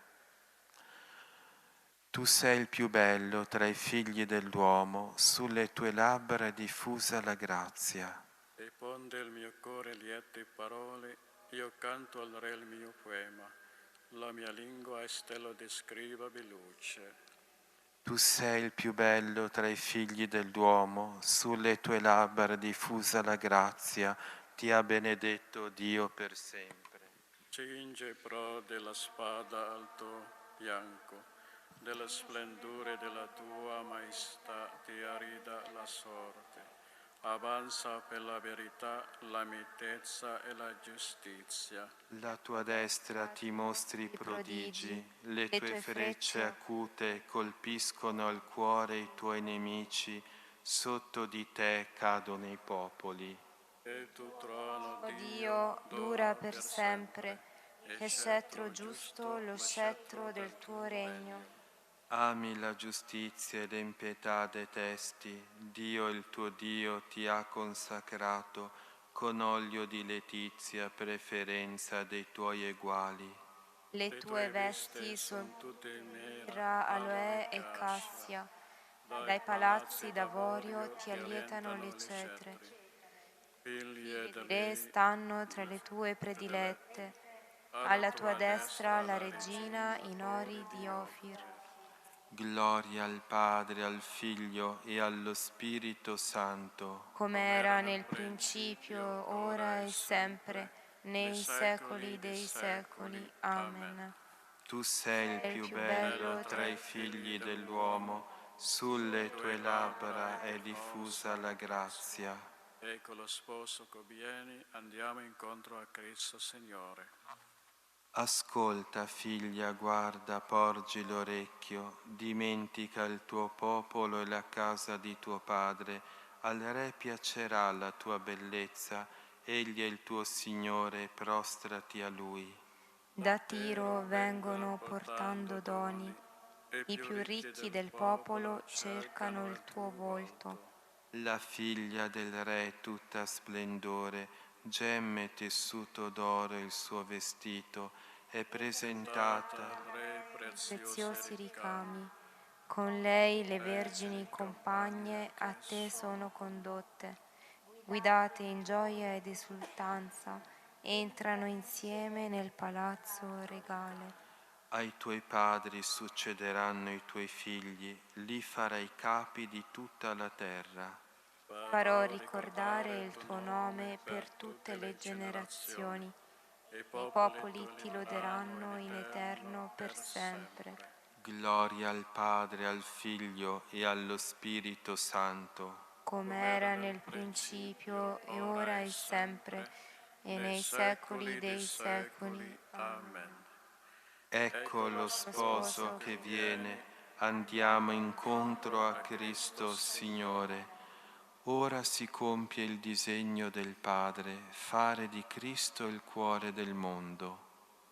Tu sei il più bello tra i figli dell'uomo, sulle tue labbra è diffusa la grazia. E ponde il mio cuore liete parole, io canto al Re il mio poema. La mia lingua è stella di scrivabile luce. Tu sei il più bello tra i figli dell'uomo, sulle tue labbra diffusa la grazia, ti ha benedetto Dio per sempre. Cinge pro della spada al tuo fianco, della splendore della tua maestà ti arida la sorte. Avanza per la verità, la mitezza e la giustizia. La tua destra ti mostri prodigi, le tue frecce acute colpiscono al cuore i tuoi nemici, sotto di te cadono i popoli. E il tuo trono, Dio, dura per sempre, e scettro giusto lo scettro del tuo regno. Ami la giustizia ed l'impietà detesti, Dio il tuo Dio ti ha consacrato con olio di letizia, preferenza dei tuoi eguali. Le tue vesti sono tutte mirra, aloe e cassia, dai palazzi d'avorio ti allietano le cetre. Figlie Le re stanno tra le tue predilette, alla tua destra la regina in ori di Ofir. Gloria al Padre, al Figlio e allo Spirito Santo. Come era nel principio, ora e sempre, nei secoli dei secoli. Amen. Tu sei il più bello tra i figli dell'uomo, sulle tue labbra è diffusa la grazia. Ecco lo sposo che vieni, andiamo incontro a Cristo Signore. Ascolta, figlia, guarda, porgi l'orecchio, dimentica il tuo popolo e la casa di tuo padre. Al Re piacerà la tua bellezza, egli è il tuo Signore, prostrati a Lui. Da Tiro vengono portando doni, i più ricchi del popolo cercano il tuo volto. La figlia del Re tutta splendore, gemme tessuto d'oro il suo vestito, è presentata Preziosi ricami, con lei le vergini compagne a te sono condotte, guidate in gioia ed esultanza, entrano insieme nel palazzo regale. Ai tuoi padri succederanno i tuoi figli, li farai capi di tutta la terra. Farò ricordare il tuo nome per tutte le generazioni. I popoli ti loderanno in eterno per sempre. Gloria al Padre, al Figlio e allo Spirito Santo. Come era nel principio, e ora e sempre, e nei secoli dei secoli. Amen. Ecco lo sposo che viene, andiamo incontro a Cristo Signore. Ora si compie il disegno del Padre, fare di Cristo il cuore del mondo.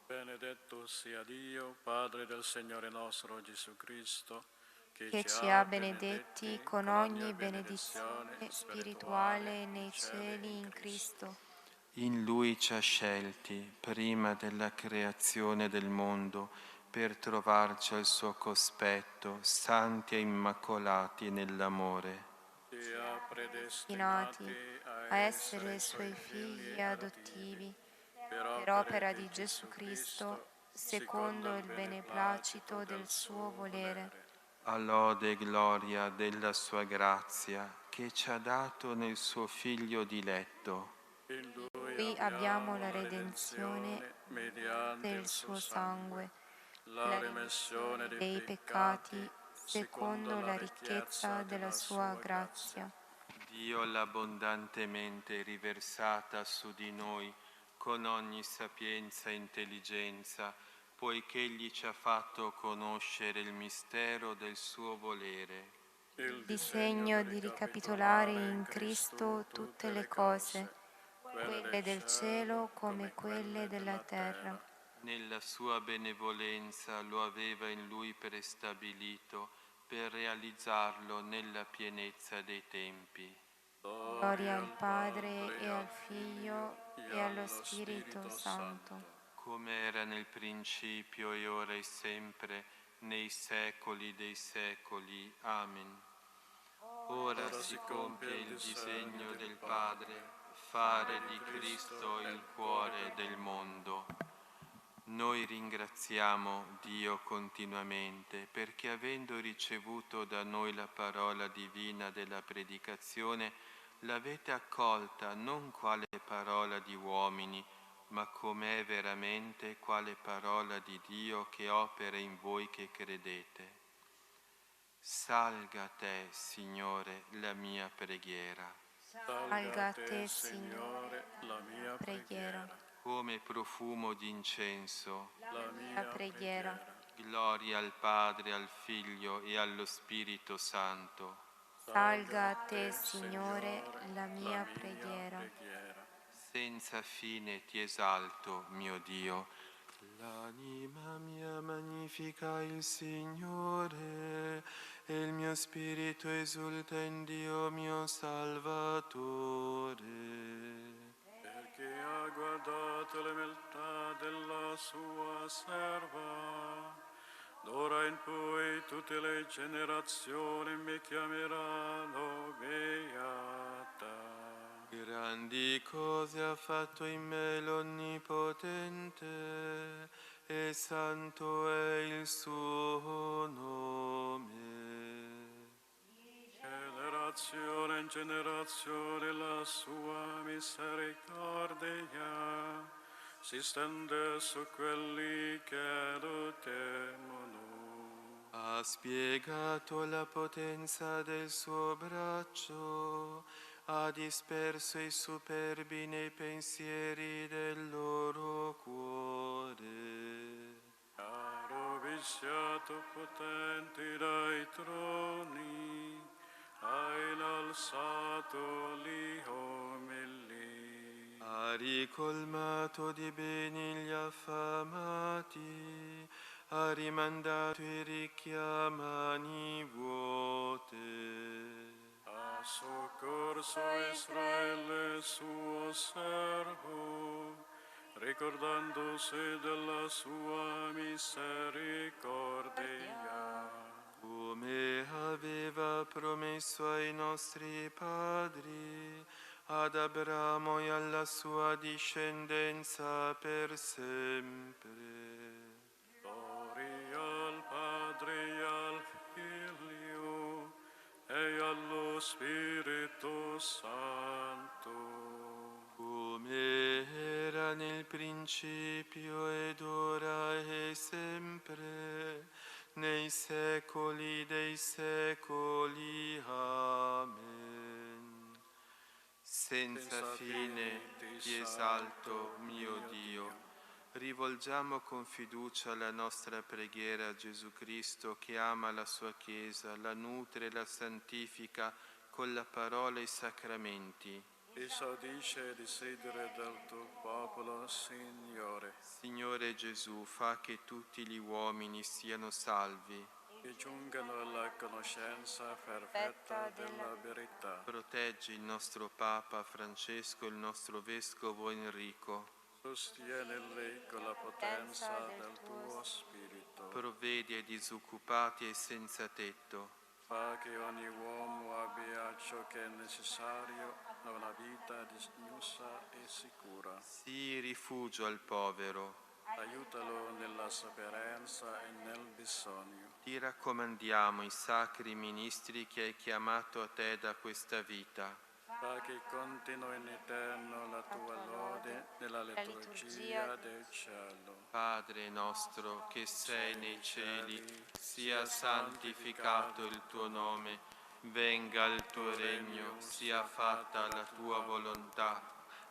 Benedetto sia Dio, Padre del Signore nostro Gesù Cristo, che ci ha benedetti con ogni benedizione spirituale nei cieli in Cristo. In Lui ci ha scelti, prima della creazione del mondo, per trovarci al suo cospetto, santi e immacolati nell'amore. Sia predestinati a essere suoi figli adottivi, per opera di Gesù Cristo, secondo il beneplacito del suo volere. A lode e gloria della sua grazia, che ci ha dato nel suo Figlio diletto. In Lui abbiamo la redenzione mediante il suo sangue, la remissione dei peccati, secondo la ricchezza della sua grazia. Dio l'ha abbondantemente riversata su di noi con ogni sapienza e intelligenza, poiché Egli ci ha fatto conoscere il mistero del suo volere. Il disegno di ricapitolare in Cristo tutte le cose, quelle del cielo come quelle della terra. Nella sua benevolenza lo aveva in Lui prestabilito per realizzarlo nella pienezza dei tempi. Gloria al Padre e al Figlio e allo Spirito Santo. Come era nel principio e ora e sempre, nei secoli dei secoli. Amen. Ora si compie il disegno del Padre, fare di Cristo il cuore del mondo. Noi ringraziamo Dio continuamente perché, avendo ricevuto da noi la parola divina della predicazione, l'avete accolta non quale parola di uomini, ma com'è veramente quale parola di Dio che opera in voi che credete. Salga a te, Signore, la mia preghiera. Salga a te, Signore, la mia preghiera. Come profumo d'incenso, La mia preghiera. gloria al Padre, al Figlio e allo Spirito Santo. Salga a te, Signore, la mia preghiera. Senza fine ti esalto, mio Dio. L'anima mia magnifica il Signore, e il mio spirito esulta in Dio mio Salvatore. Perché ha guardato l'umiltà della sua serva, d'ora in poi tutte le generazioni mi chiameranno beata. Grandi cose ha fatto in me l'Onnipotente, e santo è il suo nome. Generazione in generazione la sua misericordia si stende su quelli che lo temono. Ha spiegato la potenza del suo braccio, ha disperso i superbi nei pensieri del loro cuore. Ha rovesciato potenti dai troni, ha innalzato gli umili. Ha ricolmato di beni gli affamati, ha rimandato i ricchi a mani vuote. Ha soccorso Israele suo servo, ricordandosi della sua misericordia. Come aveva promesso ai nostri padri, ad Abramo e alla sua discendenza per sempre. Gloria al Padre e al Figlio e allo Spirito Santo. Come era nel principio ed ora e sempre, nei secoli dei secoli. Amen. Senza fine ti esalto, mio Dio. Rivolgiamo con fiducia la nostra preghiera a Gesù Cristo, che ama la sua Chiesa, la nutre e la santifica con la parola e i sacramenti. Esaudisce il desiderio del tuo popolo, Signore, Signore Gesù, fa che tutti gli uomini siano salvi. e giungano alla conoscenza perfetta della verità. Proteggi il nostro Papa Francesco e il nostro Vescovo Enrico. Sostienili con la potenza del tuo Spirito. provvedi ai disoccupati e senza tetto. Fa che ogni uomo abbia ciò che è necessario a una vita dignitosa e sicura. Sii rifugio al povero. Aiutalo nella sofferenza e nel bisogno. Ti raccomandiamo i sacri ministri che hai chiamato a te da questa vita. Fa che continui in eterno la tua lode nella liturgia del cielo. Padre nostro che sei nei cieli, sia santificato il tuo nome, venga il tuo regno, sia fatta la tua volontà,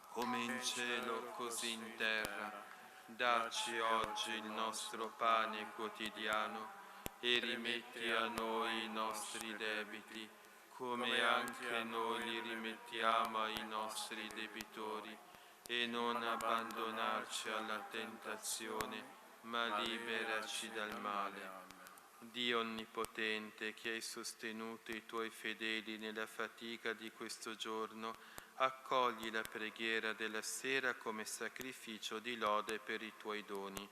come in cielo così in terra. Dacci oggi il nostro pane quotidiano e rimetti a noi i nostri debiti, come anche noi li rimettiamo ai nostri debitori, e non abbandonarci alla tentazione, ma liberaci dal male. Dio Onnipotente, che hai sostenuto i tuoi fedeli nella fatica di questo giorno, accogli la preghiera della sera come sacrificio di lode per i tuoi doni.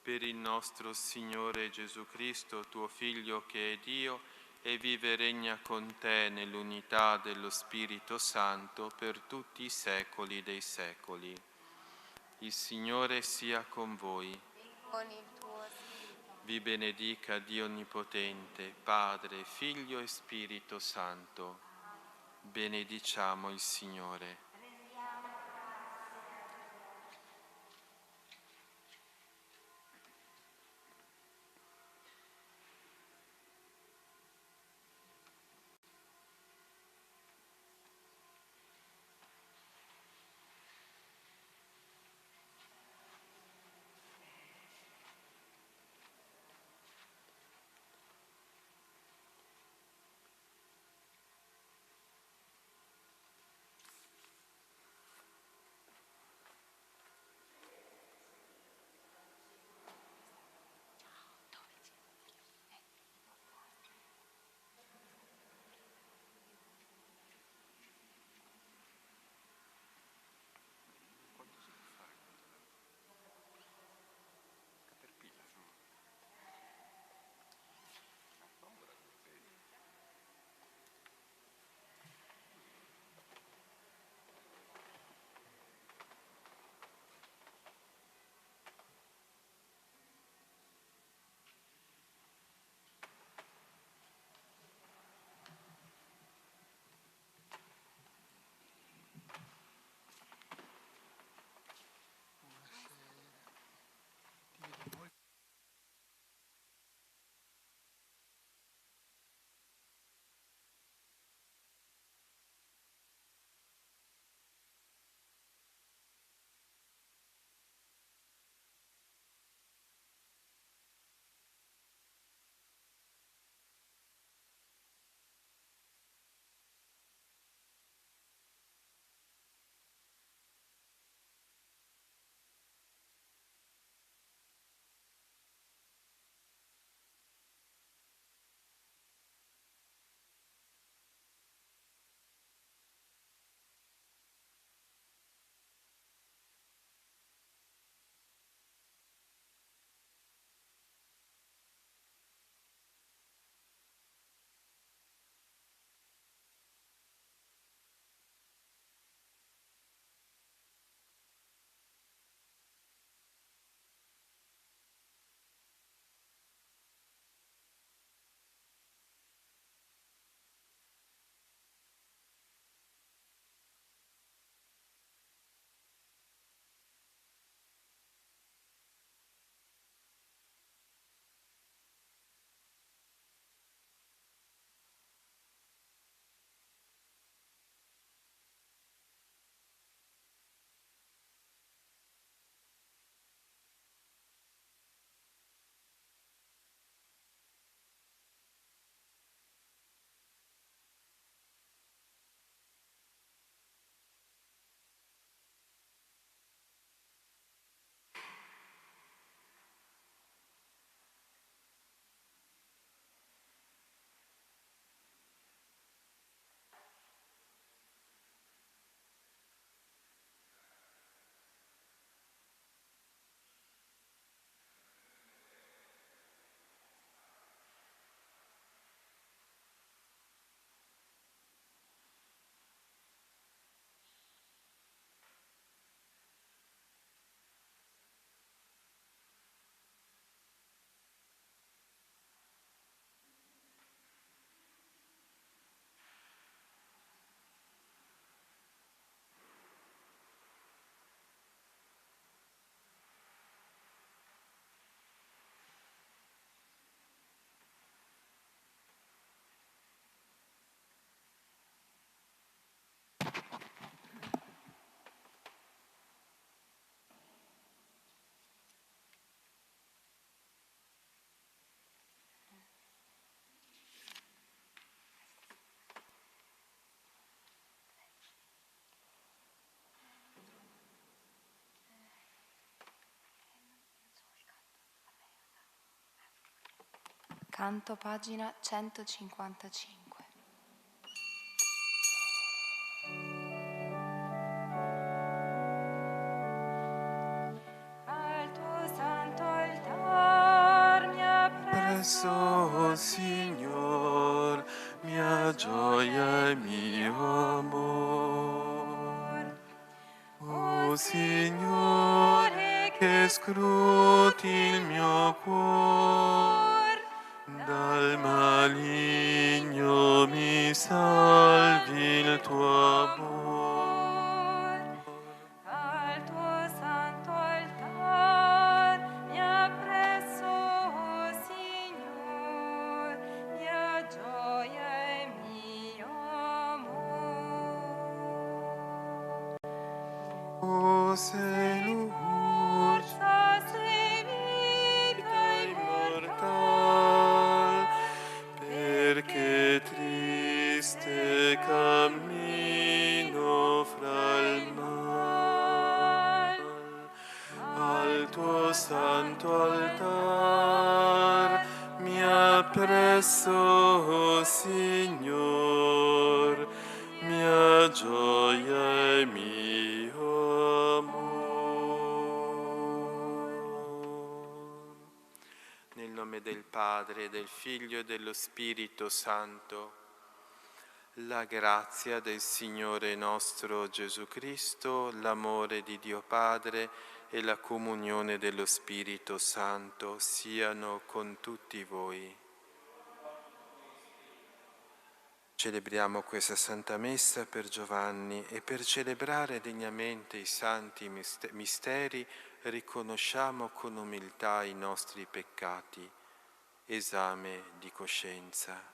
Per il nostro Signore Gesù Cristo, tuo Figlio che è Dio, e vive e regna con te nell'unità dello Spirito Santo per tutti i secoli dei secoli. Il Signore sia con voi. Con il tuo spirito. Vi benedica Dio Onnipotente, Padre, Figlio e Spirito Santo. Benediciamo il Signore. Canto pagina 155. Al tuo santo altar mi Presso, Signor, mia gioia e mio amor. O Signore, che scruti il mio cuor, dal maligno mi salvi il tuo amor. Al tuo santo altar mi appresso, oh Signor, mia gioia e mio amor. O sei Forza, sei vita immortal, perché triste cammino fra il mal. Al tuo santo altar mi appresso, oh Signor, mia gioia e mio amor. Nel nome del Padre, del Figlio e dello Spirito Santo, la grazia del Signore nostro Gesù Cristo, l'amore di Dio Padre e la comunione dello Spirito Santo siano con tutti voi. Celebriamo questa Santa Messa per Giovanni e per celebrare degnamente i santi misteri riconosciamo con umiltà i nostri peccati. Esame di coscienza.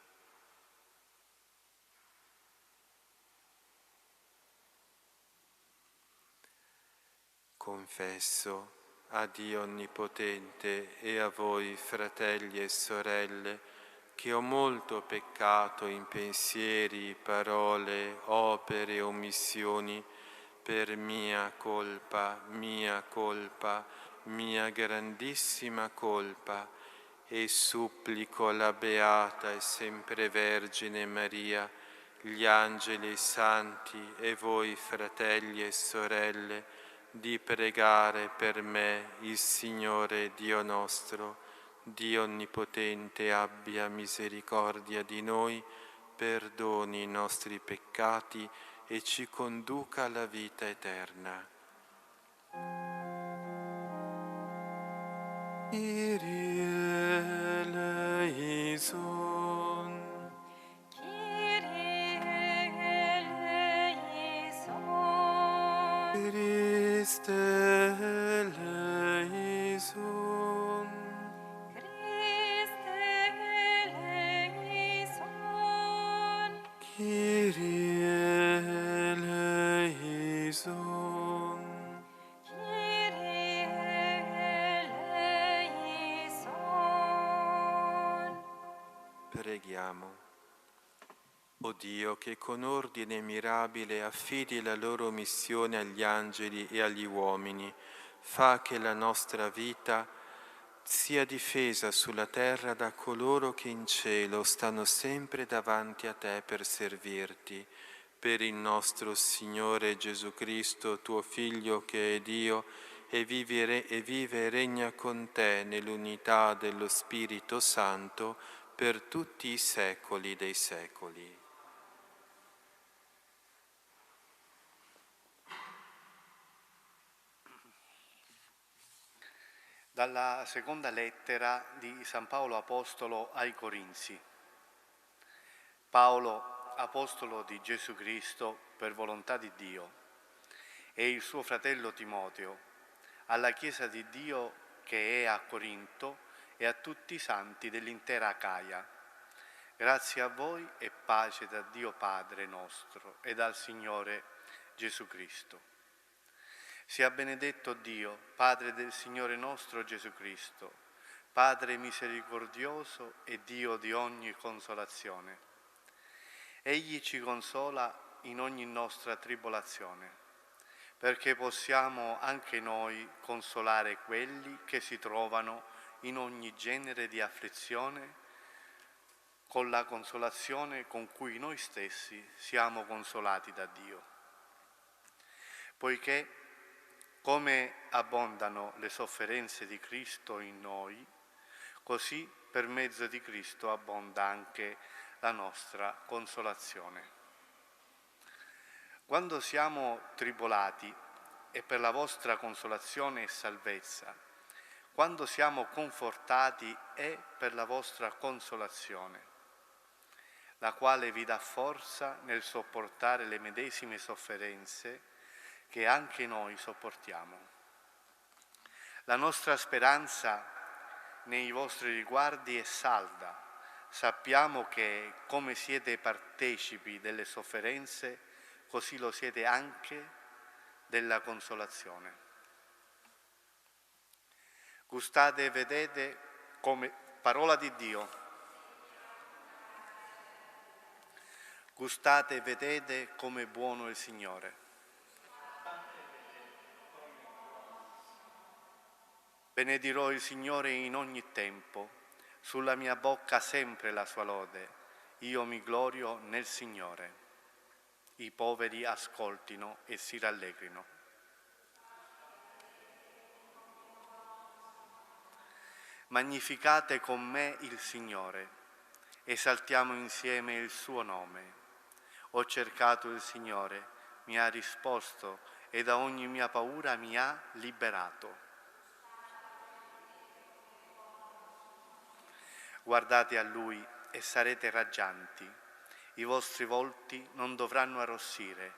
Confesso a Dio Onnipotente e a voi, fratelli e sorelle, che ho molto peccato in pensieri, parole, opere e omissioni, per mia colpa, mia grandissima colpa, e supplico la Beata e sempre Vergine Maria, gli angeli e i santi e voi, fratelli e sorelle, di pregare per me il Signore Dio nostro. Dio Onnipotente abbia misericordia di noi, perdoni i nostri peccati e ci conduca alla vita eterna. Kyrie eleison. Kyrie eleison. Christe eleison. Christe eleison. Kyrie eleison. Kyrie eleison. Preghiamo. O Dio, che con ordine mirabile affidi la loro missione agli angeli e agli uomini, fa che la nostra vita sia difesa sulla terra da coloro che in cielo stanno sempre davanti a te per servirti. Per il nostro Signore Gesù Cristo, tuo Figlio che è Dio, e vive e regna con te nell'unità dello Spirito Santo per tutti i secoli dei secoli. Dalla seconda lettera di San Paolo Apostolo ai Corinzi. Paolo, apostolo di Gesù Cristo per volontà di Dio, e il suo fratello Timoteo, alla Chiesa di Dio che è a Corinto e a tutti i santi dell'intera Acaia. Grazie a voi e pace da Dio Padre nostro e dal Signore Gesù Cristo. Sia benedetto Dio, Padre del Signore nostro Gesù Cristo, Padre misericordioso e Dio di ogni consolazione. Egli ci consola in ogni nostra tribolazione, perché possiamo anche noi consolare quelli che si trovano in ogni genere di afflizione, con la consolazione con cui noi stessi siamo consolati da Dio. Poiché, come abbondano le sofferenze di Cristo in noi, così per mezzo di Cristo abbonda anche la nostra consolazione. Quando siamo tribolati è per la vostra consolazione e salvezza. Quando siamo confortati è per la vostra consolazione, la quale vi dà forza nel sopportare le medesime sofferenze che anche noi sopportiamo. La nostra speranza nei vostri riguardi è salda. Sappiamo che come siete partecipi delle sofferenze, così lo siete anche della consolazione. Gustate e vedete come parola di Dio. Gustate e vedete come è buono il Signore. Benedirò il Signore in ogni tempo, sulla mia bocca sempre la sua lode. Io mi glorio nel Signore. I poveri ascoltino e si rallegrino. Magnificate con me il Signore, esaltiamo insieme il suo nome. Ho cercato il Signore, mi ha risposto e da ogni mia paura mi ha liberato. Guardate a Lui e sarete raggianti. I vostri volti non dovranno arrossire.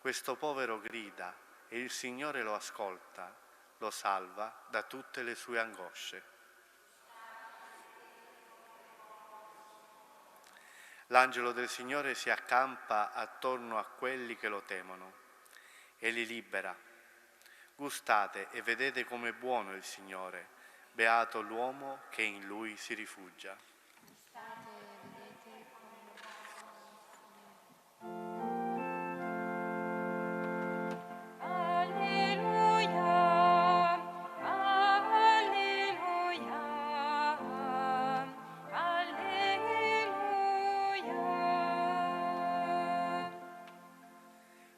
Questo povero grida e il Signore lo ascolta, lo salva da tutte le sue angosce. L'angelo del Signore si accampa attorno a quelli che lo temono e li libera. Gustate e vedete com'è buono il Signore, beato l'uomo che in Lui si rifugia.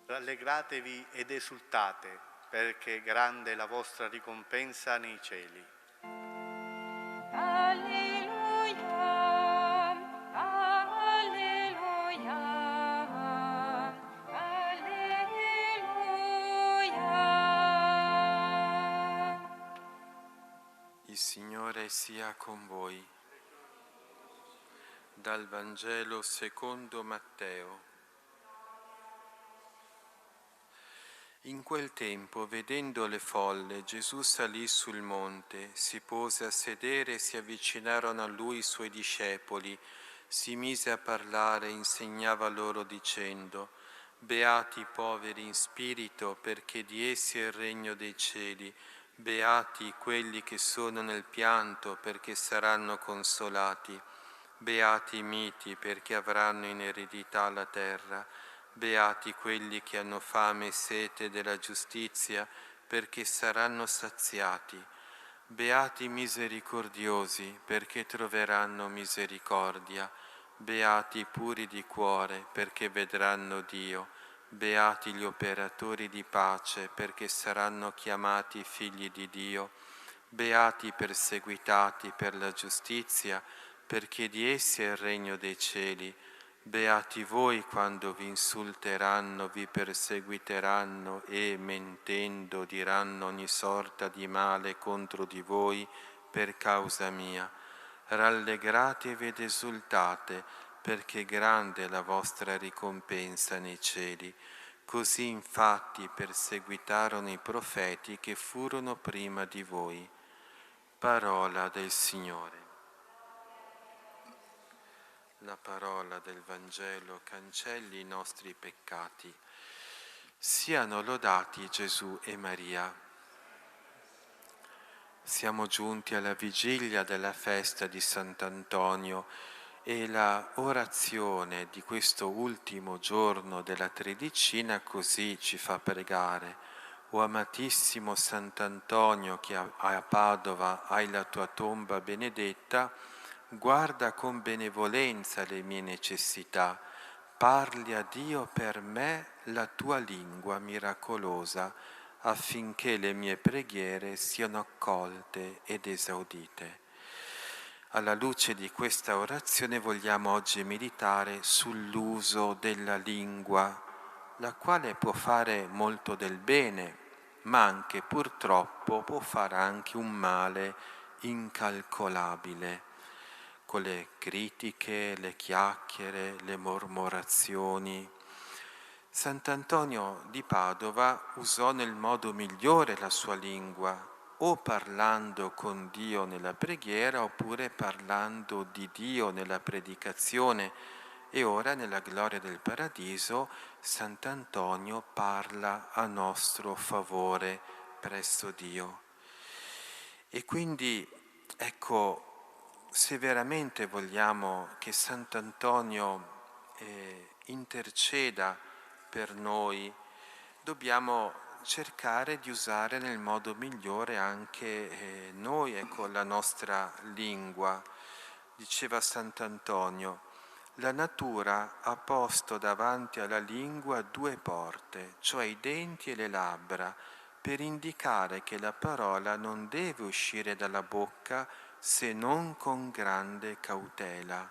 Rallegratevi ed esultate, perché grande è la vostra ricompensa nei cieli. Alleluia, alleluia, alleluia. Il Signore sia con voi. Dal Vangelo secondo Matteo. In quel tempo, vedendo le folle, Gesù salì sul monte, si pose a sedere e si avvicinarono a lui i suoi discepoli. Si mise a parlare e insegnava loro dicendo: Beati i poveri in spirito, perché di essi è il regno dei cieli. Beati quelli che sono nel pianto, perché saranno consolati. Beati i miti, perché avranno in eredità la terra. Beati quelli che hanno fame e sete della giustizia, perché saranno saziati. Beati i misericordiosi, perché troveranno misericordia. Beati i puri di cuore, perché vedranno Dio. Beati gli operatori di pace, perché saranno chiamati figli di Dio. Beati i perseguitati per la giustizia, perché di essi è il regno dei cieli. Beati voi quando vi insulteranno, vi perseguiteranno e, mentendo, diranno ogni sorta di male contro di voi per causa mia. Rallegratevi ed esultate, perché grande è la vostra ricompensa nei cieli. Così infatti perseguitarono i profeti che furono prima di voi. Parola del Signore. La parola del Vangelo cancelli i nostri peccati. Siano lodati Gesù e Maria. Siamo giunti alla vigilia della festa di Sant'Antonio e la orazione di questo ultimo giorno della Tridicina così ci fa pregare: O amatissimo Sant'Antonio, che a Padova hai la tua tomba benedetta, guarda con benevolenza le mie necessità, parli a Dio per me la tua lingua miracolosa, affinché le mie preghiere siano accolte ed esaudite. Alla luce di questa orazione vogliamo oggi meditare sull'uso della lingua, la quale può fare molto del bene, ma anche purtroppo può fare anche un male incalcolabile, con le critiche, le chiacchiere, le mormorazioni. Sant'Antonio di Padova usò nel modo migliore la sua lingua, o parlando con Dio nella preghiera oppure parlando di Dio nella predicazione, e ora nella gloria del paradiso Sant'Antonio parla a nostro favore presso Dio. E quindi, ecco, se veramente vogliamo che Sant'Antonio interceda per noi, dobbiamo cercare di usare nel modo migliore anche noi, ecco, la nostra lingua. Diceva Sant'Antonio: la natura ha posto davanti alla lingua due porte, cioè i denti e le labbra, per indicare che la parola non deve uscire dalla bocca se non con grande cautela.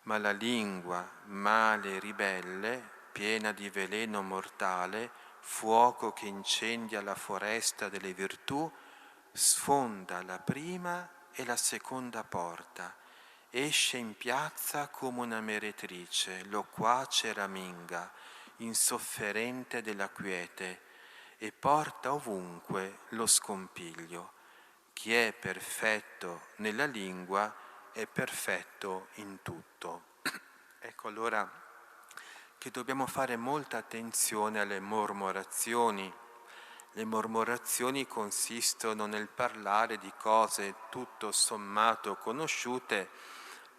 Ma la lingua, male e ribelle, piena di veleno mortale, fuoco che incendia la foresta delle virtù, sfonda la prima e la seconda porta, esce in piazza come una meretrice, loquace raminga, insofferente della quiete, e porta ovunque lo scompiglio. Chi è perfetto nella lingua è perfetto in tutto. Ecco allora che dobbiamo fare molta attenzione alle mormorazioni. Le mormorazioni consistono nel parlare di cose tutto sommato conosciute,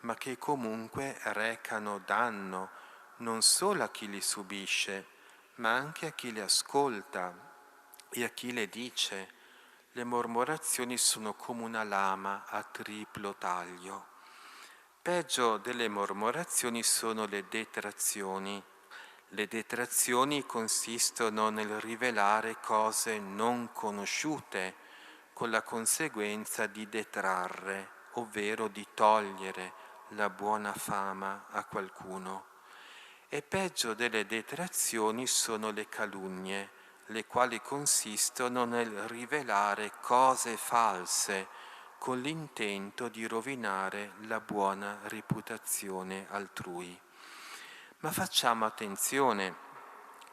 ma che comunque recano danno non solo a chi li subisce, ma anche a chi le ascolta e a chi le dice. Le mormorazioni sono come una lama a triplo taglio. Peggio delle mormorazioni sono le detrazioni. Le detrazioni consistono nel rivelare cose non conosciute, con la conseguenza di detrarre, ovvero di togliere la buona fama a qualcuno. E peggio delle detrazioni sono le calunnie, le quali consistono nel rivelare cose false con l'intento di rovinare la buona reputazione altrui. Ma facciamo attenzione,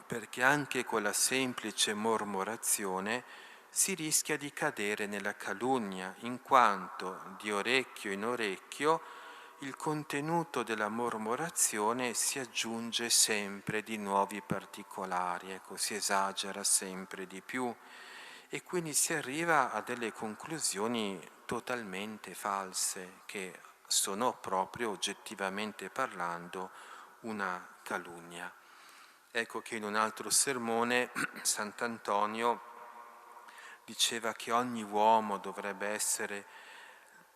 perché anche con la semplice mormorazione si rischia di cadere nella calunnia, in quanto di orecchio in orecchio il contenuto della mormorazione si aggiunge sempre di nuovi particolari, ecco, si esagera sempre di più e quindi si arriva a delle conclusioni totalmente false, che sono proprio oggettivamente parlando una calunnia. Ecco che in un altro sermone Sant'Antonio diceva che ogni uomo dovrebbe essere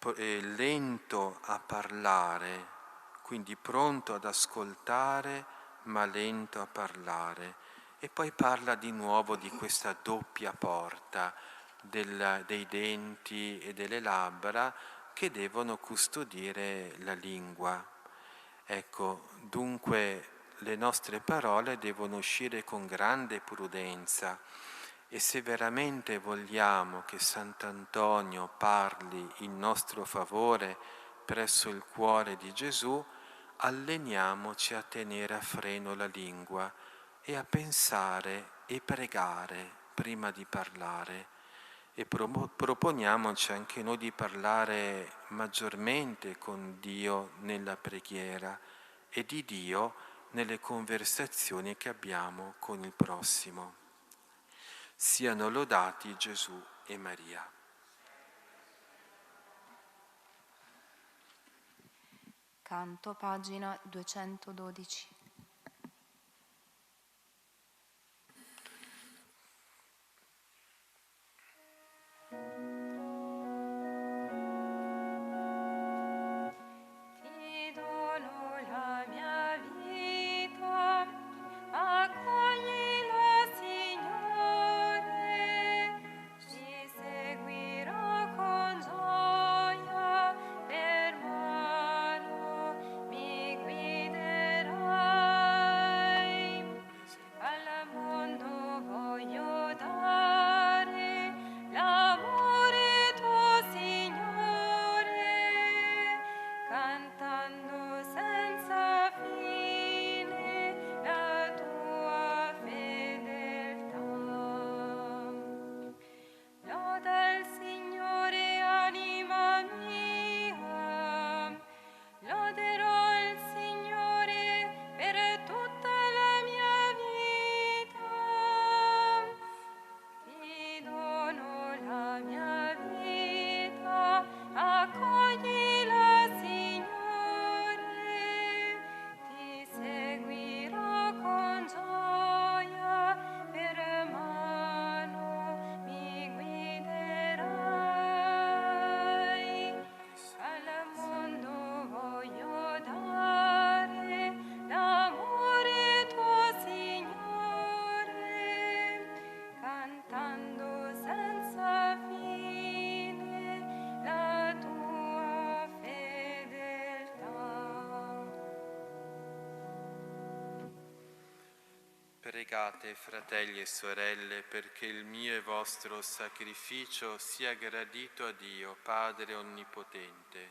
lento a parlare, quindi pronto ad ascoltare ma lento a parlare. E poi parla di nuovo di questa doppia porta dei denti e delle labbra che devono custodire la lingua. Ecco, dunque le nostre parole devono uscire con grande prudenza. E se veramente vogliamo che Sant'Antonio parli in nostro favore presso il cuore di Gesù, alleniamoci a tenere a freno la lingua e a pensare e pregare prima di parlare. E proponiamoci anche noi di parlare maggiormente con Dio nella preghiera e di Dio nelle conversazioni che abbiamo con il prossimo. Siano lodati Gesù e Maria. Canto, pagina 212. Pregate, fratelli e sorelle, perché il mio e vostro sacrificio sia gradito a Dio, Padre Onnipotente.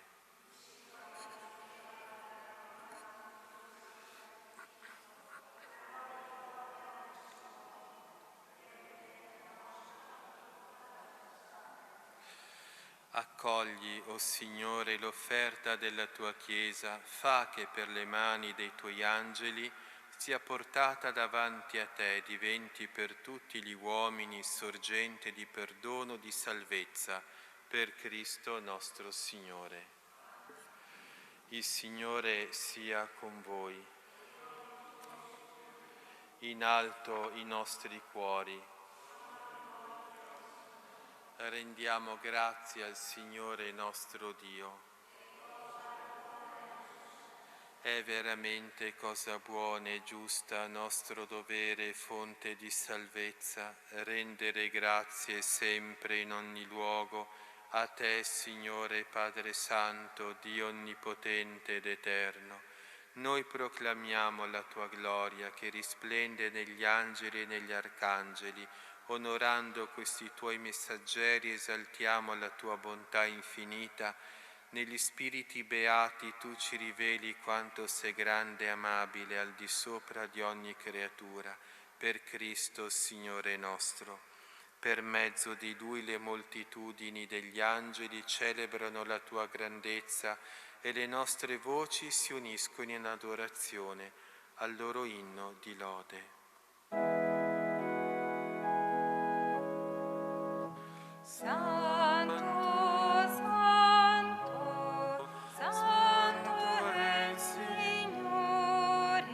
Accogli, o Signore, l'offerta della tua Chiesa, fa che per le mani dei tuoi angeli sia portata davanti a te, diventi per tutti gli uomini sorgente di perdono, di salvezza, per Cristo nostro Signore. Il Signore sia con voi. In alto i nostri cuori. Rendiamo grazie al Signore nostro Dio. È veramente cosa buona e giusta, nostro dovere e fonte di salvezza, rendere grazie sempre in ogni luogo a Te, Signore Padre Santo, Dio Onnipotente ed Eterno. Noi proclamiamo la Tua gloria che risplende negli angeli e negli arcangeli. Onorando questi Tuoi messaggeri, esaltiamo la Tua bontà infinita. Negli spiriti beati Tu ci riveli quanto sei grande e amabile al di sopra di ogni creatura, per Cristo, Signore nostro. Per mezzo di Lui le moltitudini degli angeli celebrano la Tua grandezza e le nostre voci si uniscono in adorazione al loro inno di lode. Santo, Santo, Santo è il Signore,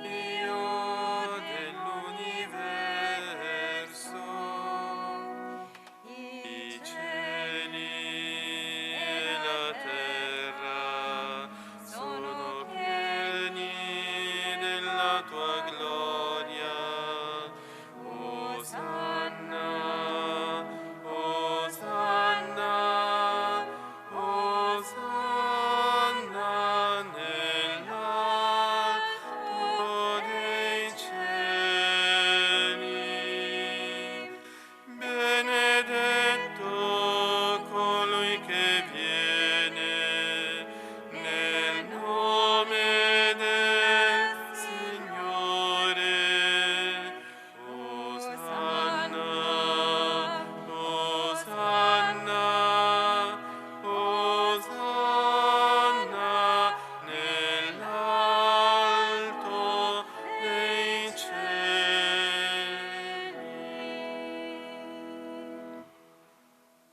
Dio dell'universo. I cieli e la terra sono pieni della tua gloria. Osanna, Osanna, Osanna nell'alto dei cieli. Benedetto colui che viene nel nome del Signore. Osanna, Osanna, Osanna nell'alto dei cieli.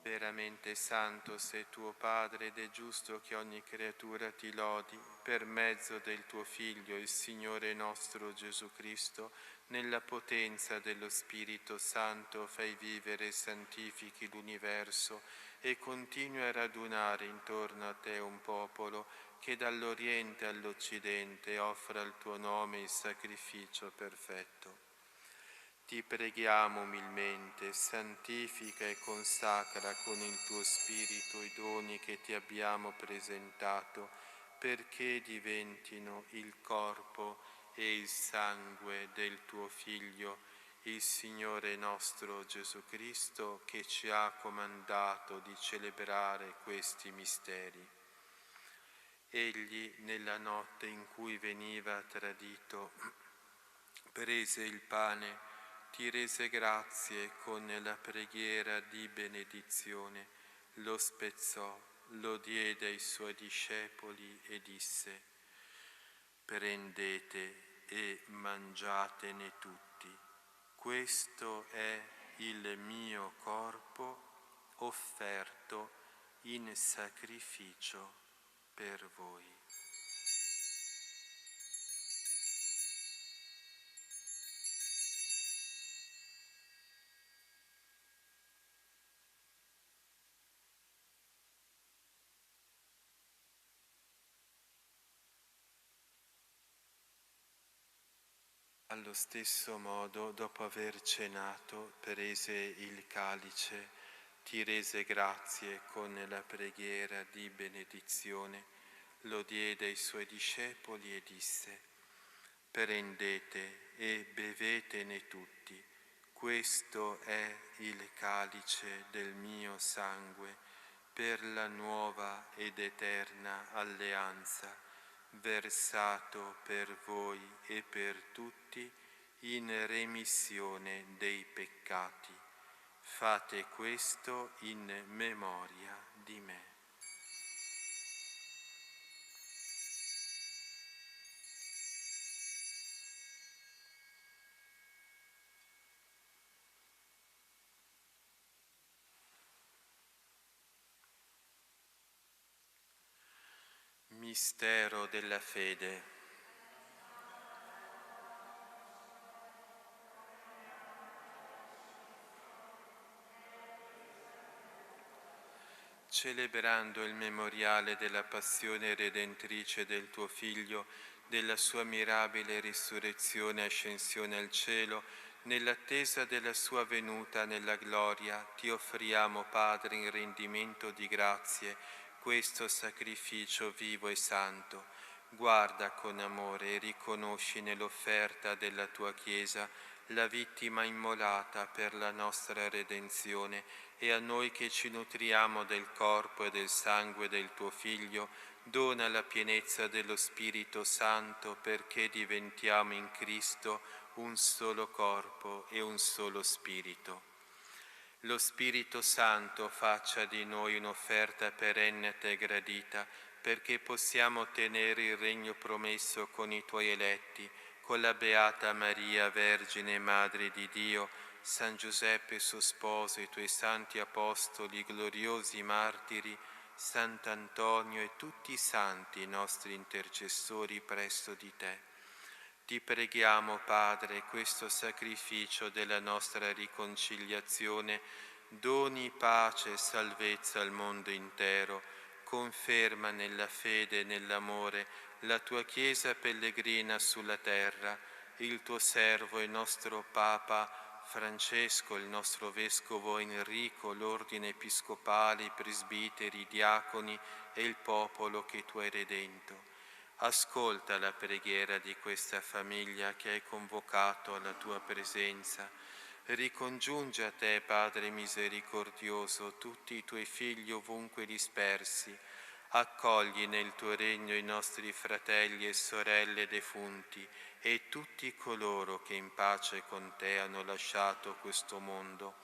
Veramente santo sei tuo Padre ed è giusto che ogni creatura ti lodi per mezzo del tuo Figlio, il Signore nostro Gesù Cristo, nella potenza dello Spirito Santo fai vivere e santifichi l'universo e continui a radunare intorno a te un popolo che dall'Oriente all'Occidente offra al tuo nome il sacrificio perfetto. Ti preghiamo umilmente, santifica e consacra con il tuo Spirito i doni che ti abbiamo presentato, perché diventino il corpo e il sangue del tuo Figlio, il Signore nostro Gesù Cristo, che ci ha comandato di celebrare questi misteri. Egli, nella notte in cui veniva tradito, prese il pane, ti rese grazie con la preghiera di benedizione, lo spezzò, lo diede ai suoi discepoli e disse: prendete e mangiatene tutti, questo è il mio corpo offerto in sacrificio per voi. Allo stesso modo, dopo aver cenato, prese il calice, ti rese grazie con la preghiera di benedizione, lo diede ai suoi discepoli e disse: Prendete e bevetene tutti. Questo è il calice del mio sangue per la nuova ed eterna alleanza, versato per voi e per tutti in remissione dei peccati. Fate questo in memoria di me. Mistero della fede. Celebrando il memoriale della passione redentrice del tuo Figlio, della sua mirabile risurrezione e ascensione al cielo, nell'attesa della sua venuta nella gloria, ti offriamo, Padre, in rendimento di grazie, questo sacrificio vivo e santo. Guarda con amore e riconosci nell'offerta della tua Chiesa la vittima immolata per la nostra redenzione, e a noi che ci nutriamo del corpo e del sangue del tuo Figlio, dona la pienezza dello Spirito Santo perché diventiamo in Cristo un solo corpo e un solo Spirito. Lo Spirito Santo faccia di noi un'offerta perenne a te gradita, perché possiamo ottenere il regno promesso con i tuoi eletti, con la Beata Maria, Vergine Madre di Dio, San Giuseppe suo sposo, i tuoi santi apostoli, gloriosi martiri, Sant'Antonio e tutti i santi nostri intercessori presso di te. Ti preghiamo, Padre, questo sacrificio della nostra riconciliazione doni pace e salvezza al mondo intero, conferma nella fede e nell'amore la tua Chiesa pellegrina sulla terra, il tuo servo e nostro Papa Francesco, il nostro Vescovo Enrico, l'ordine episcopale, i presbiteri, i diaconi e il popolo che tu hai redento. Ascolta la preghiera di questa famiglia che hai convocato alla tua presenza. Ricongiunge a te, Padre misericordioso, tutti i tuoi figli ovunque dispersi. Accogli nel tuo regno i nostri fratelli e sorelle defunti e tutti coloro che in pace con te hanno lasciato questo mondo.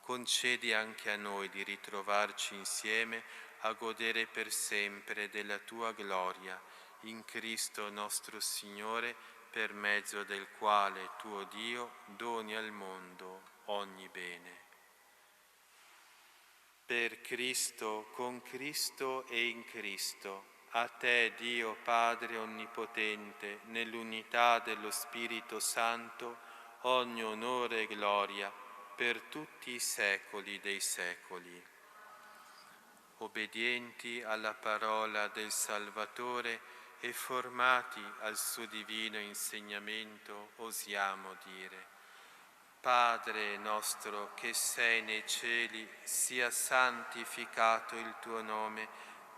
Concedi anche a noi di ritrovarci insieme a godere per sempre della tua gloria. In Cristo nostro Signore, per mezzo del quale tuo Dio doni al mondo ogni bene. Per Cristo, con Cristo e in Cristo, a te Dio Padre Onnipotente, nell'unità dello Spirito Santo, ogni onore e gloria per tutti i secoli dei secoli. Obbedienti alla parola del Salvatore e formati al suo divino insegnamento, osiamo dire: Padre nostro che sei nei cieli, sia santificato il tuo nome,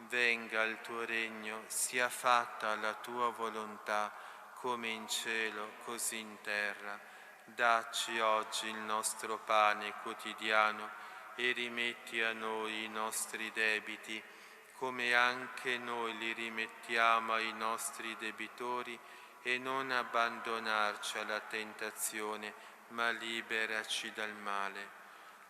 venga il tuo regno, sia fatta la tua volontà, come in cielo, così in terra. Dacci oggi il nostro pane quotidiano e rimetti a noi i nostri debiti, come anche noi li rimettiamo ai nostri debitori, e non abbandonarci alla tentazione, ma liberaci dal male.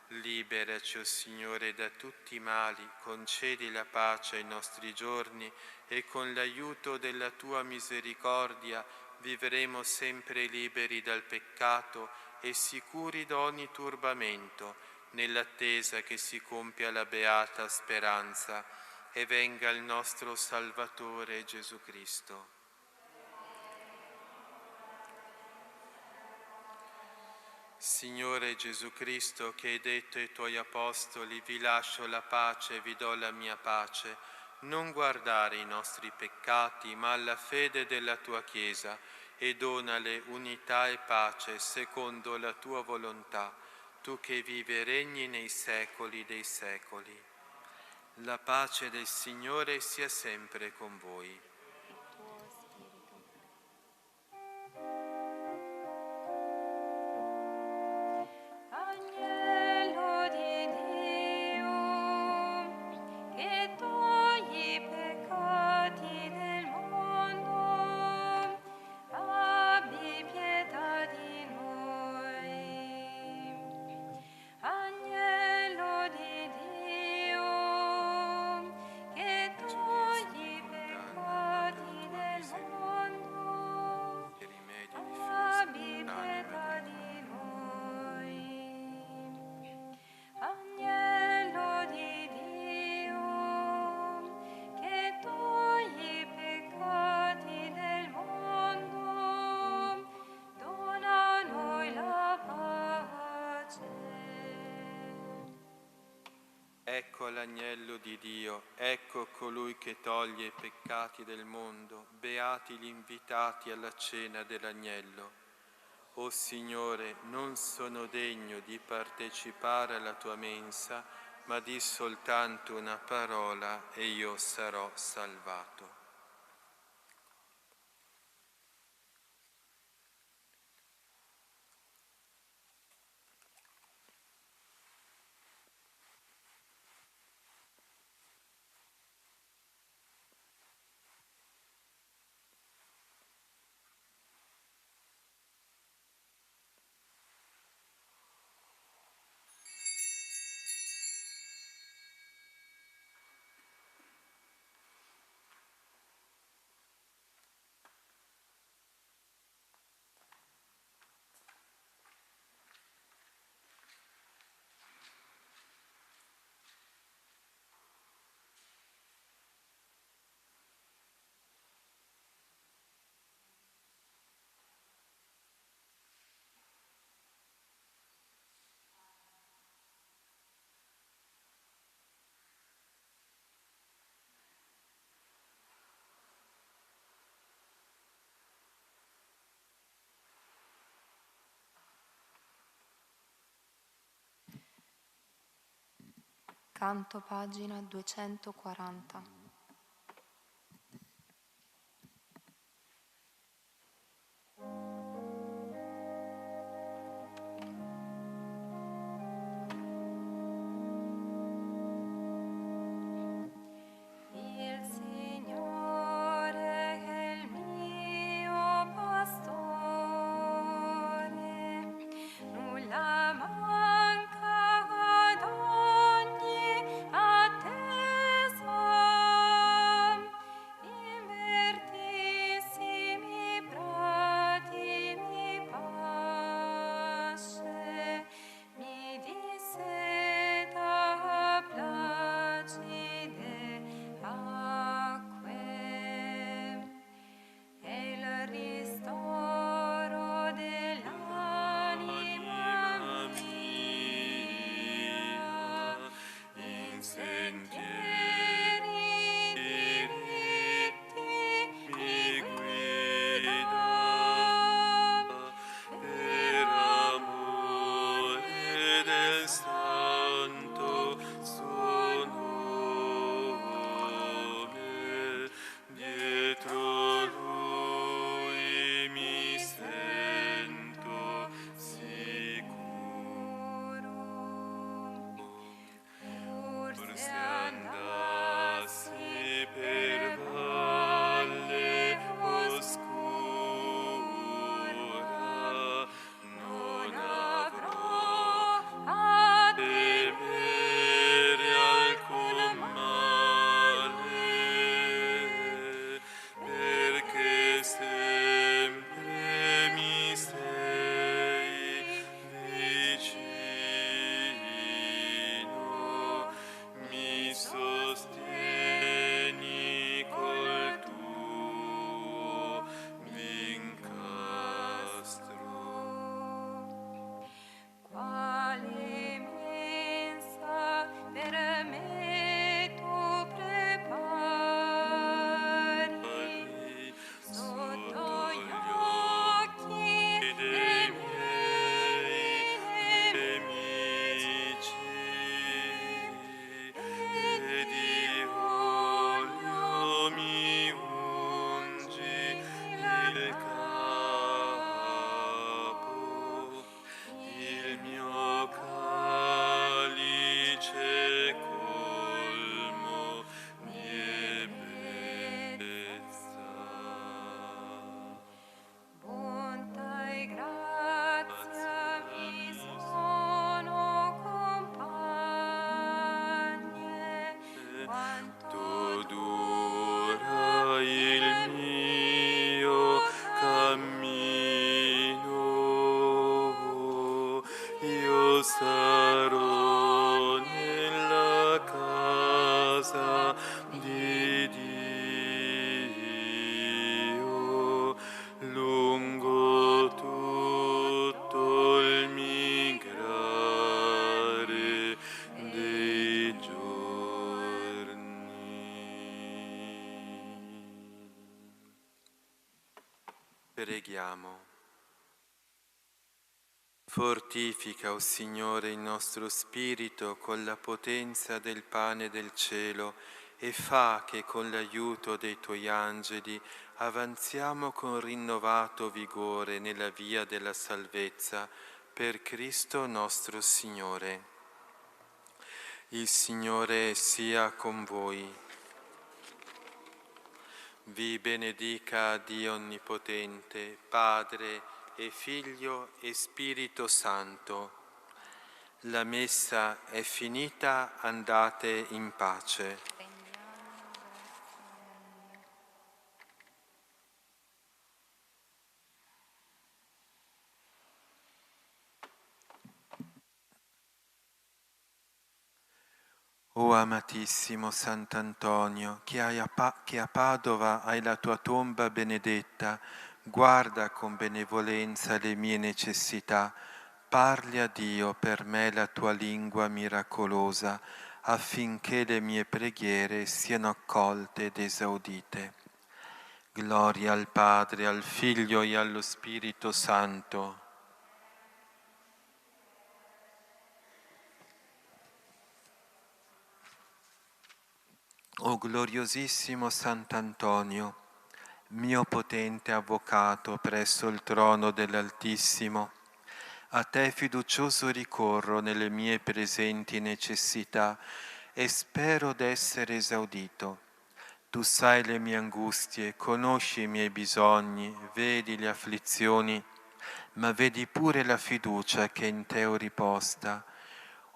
Liberaci, o Signore, da tutti i mali, concedi la pace ai nostri giorni e con l'aiuto della tua misericordia vivremo sempre liberi dal peccato e sicuri da ogni turbamento, nell'attesa che si compia la beata speranza e venga il nostro Salvatore Gesù Cristo. Signore Gesù Cristo, che hai detto ai tuoi apostoli: vi lascio la pace e vi do la mia pace, non guardare i nostri peccati, ma alla fede della tua Chiesa, e donale unità e pace secondo la tua volontà, tu che vivi e regni nei secoli dei secoli. La pace del Signore sia sempre con voi. l'agnello di Dio, ecco colui che toglie i peccati del mondo, beati gli invitati alla cena dell'agnello. O Signore, non sono degno di partecipare alla tua mensa, ma di soltanto una parola e io sarò salvato. Canto pagina 240. Manca ad ogni attesa. Preghiamo. Fortifica, o Signore, il nostro spirito con la potenza del pane del cielo e fa che con l'aiuto dei Tuoi angeli avanziamo con rinnovato vigore nella via della salvezza per Cristo nostro Signore. Il Signore sia con voi. Vi benedica Dio Onnipotente, Padre e Figlio e Spirito Santo. La messa è finita, andate in pace. O amatissimo Sant'Antonio, che a Padova hai la tua tomba benedetta, guarda con benevolenza le mie necessità, parli a Dio per me la tua lingua miracolosa, affinché le mie preghiere siano accolte ed esaudite. Gloria al Padre, al Figlio e allo Spirito Santo. O gloriosissimo Sant'Antonio, mio potente avvocato presso il trono dell'Altissimo, a te fiducioso ricorro nelle mie presenti necessità e spero d'essere esaudito. Tu sai le mie angustie, conosci i miei bisogni, vedi le afflizioni, ma vedi pure la fiducia che in te ho riposta.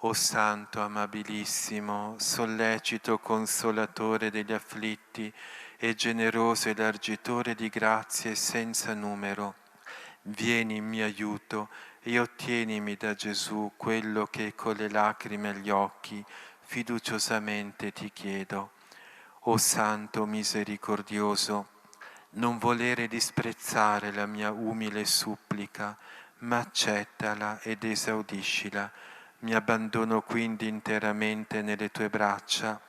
O Santo amabilissimo, sollecito consolatore degli afflitti e generoso elargitore di grazie senza numero, vieni in mio aiuto e ottienimi da Gesù quello che con le lacrime agli occhi fiduciosamente ti chiedo. O Santo misericordioso, non volere disprezzare la mia umile supplica, ma accettala ed esaudiscila. Mi abbandono quindi interamente nelle tue braccia,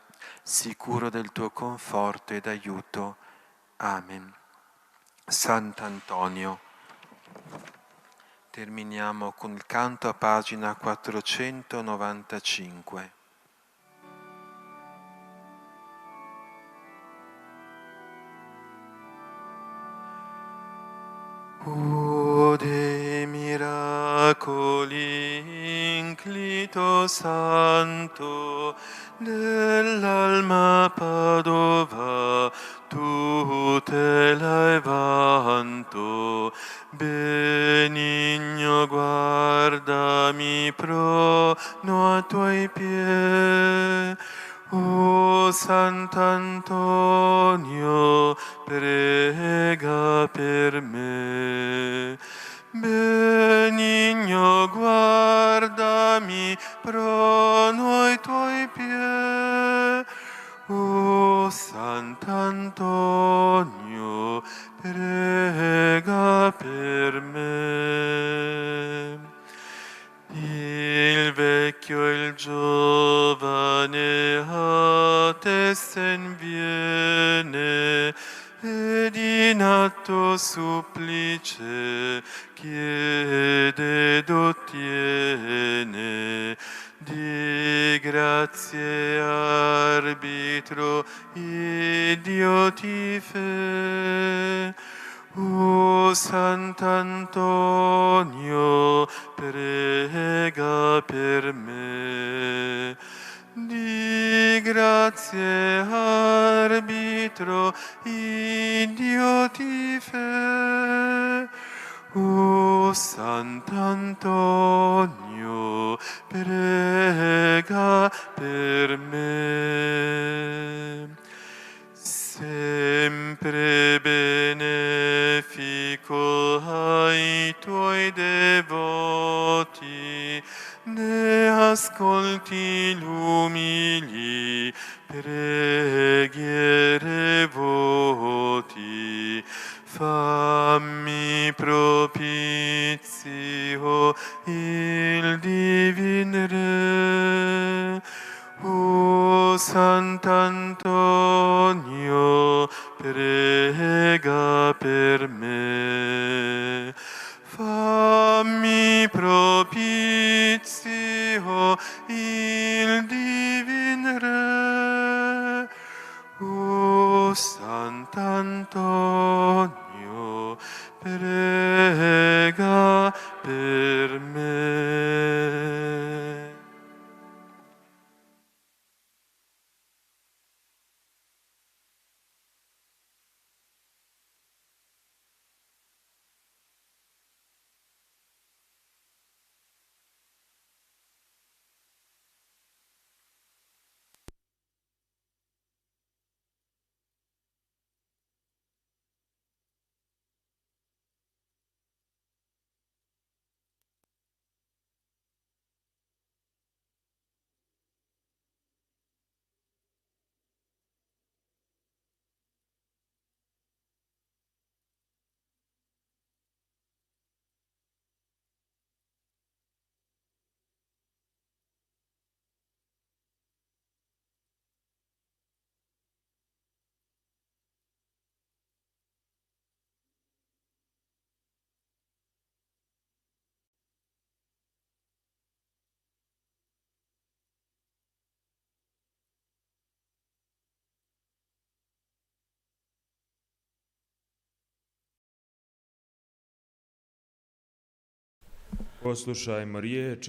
sicuro del tuo conforto ed aiuto. Amen. Sant'Antonio. Terminiamo con il canto a pagina 495. O dei miracoli inclito santo, dell'alma Padova tutela e vanto, benigno guardami prono a tuoi piedi. O Sant'Antonio, prega per me. Benigno guardami prono ai tuoi piedi. O Sant'Antonio, prega per me. Il vecchio e il giovane a te sen viene, ed in atto supplice chiede ed ottiene. Di grazie arbitro Dio ti fe. O Sant'Antonio, prega per me. Di grazie arbitro Dio ti fe. O Sant'Antonio, prega per me. Sempre benefico ai tuoi devoti, ne ascolti l'umili preghiere voti. Fammi propizio il divin Re. O Sant'Antonio, prega per me.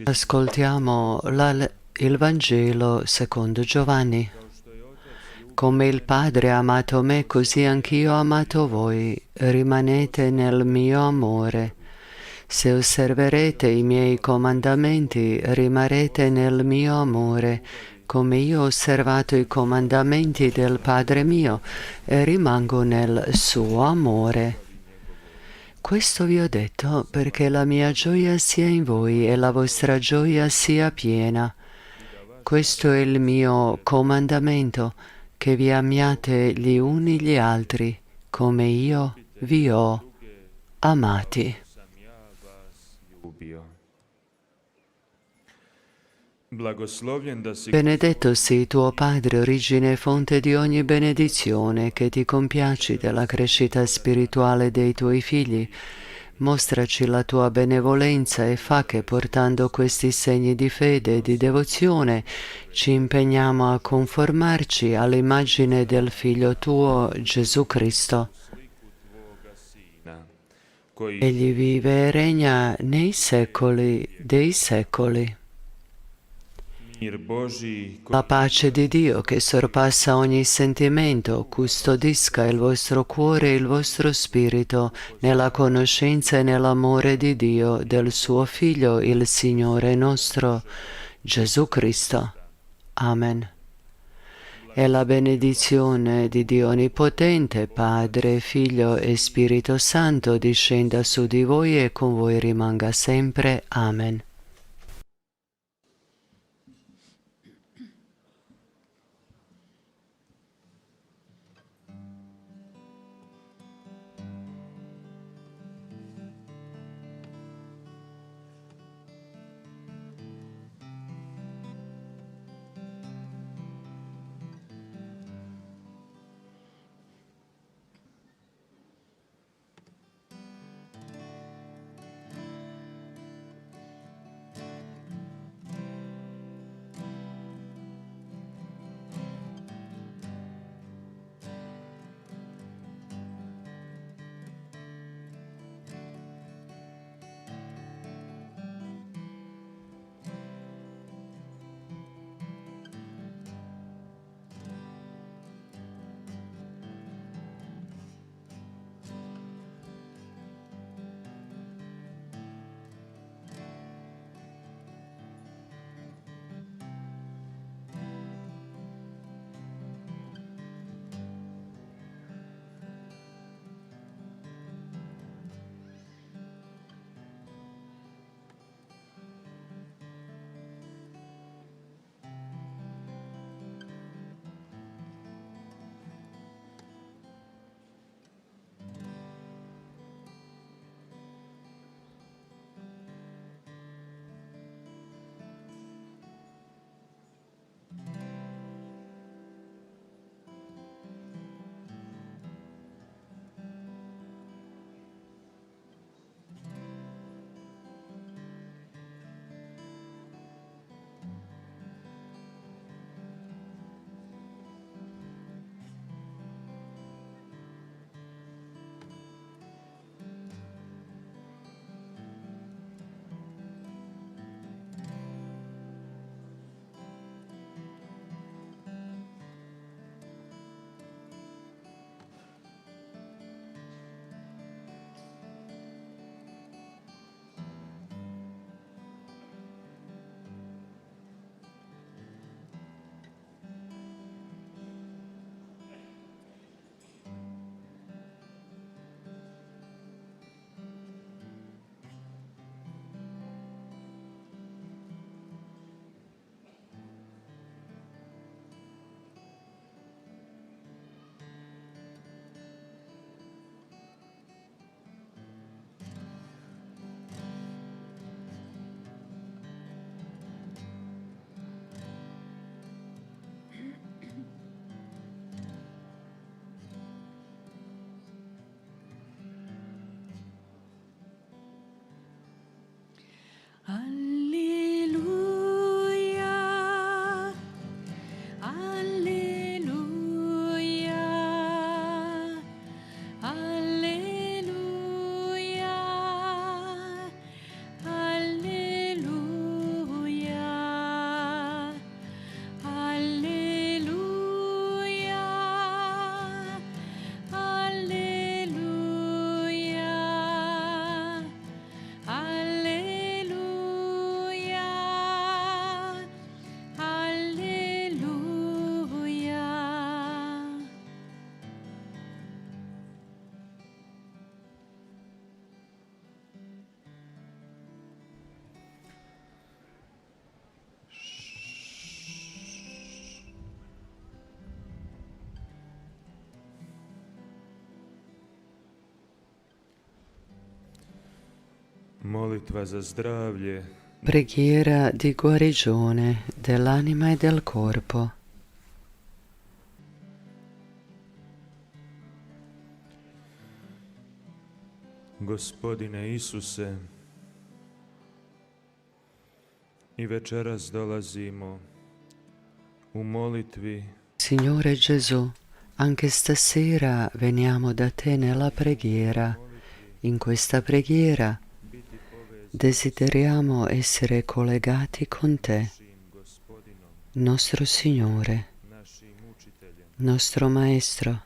Ascoltiamo il Vangelo secondo Giovanni. Come il Padre ha amato me, così anch'io ho amato voi. Rimanete nel mio amore. Se osserverete i miei comandamenti, rimarrete nel mio amore, come io ho osservato i comandamenti del Padre mio e rimango nel suo amore. Questo vi ho detto perché la mia gioia sia in voi e la vostra gioia sia piena. Questo è il mio comandamento, che vi amiate gli uni gli altri, come io vi ho amati. Benedetto sii tuo Padre, origine e fonte di ogni benedizione, che ti compiaci della crescita spirituale dei tuoi figli. Mostraci la tua benevolenza e fa che, portando questi segni di fede e di devozione, ci impegniamo a conformarci all'immagine del Figlio tuo, Gesù Cristo. Egli vive e regna nei secoli dei secoli. La pace di Dio, che sorpassa ogni sentimento, custodisca il vostro cuore e il vostro spirito nella conoscenza e nell'amore di Dio, del suo Figlio, il Signore nostro, Gesù Cristo. Amen. E la benedizione di Dio Onnipotente, Padre, Figlio e Spirito Santo, discenda su di voi e con voi rimanga sempre. Amen. Alleluia, alleluia. Molitva za zdravlje. Preghiera di guarigione dell'anima e del corpo. Gospodine Isuse, i večeras dolazimo u molitvi. Signore Gesù, anche stasera veniamo da te nella preghiera. In questa preghiera desideriamo essere collegati con te, nostro Signore, nostro Maestro,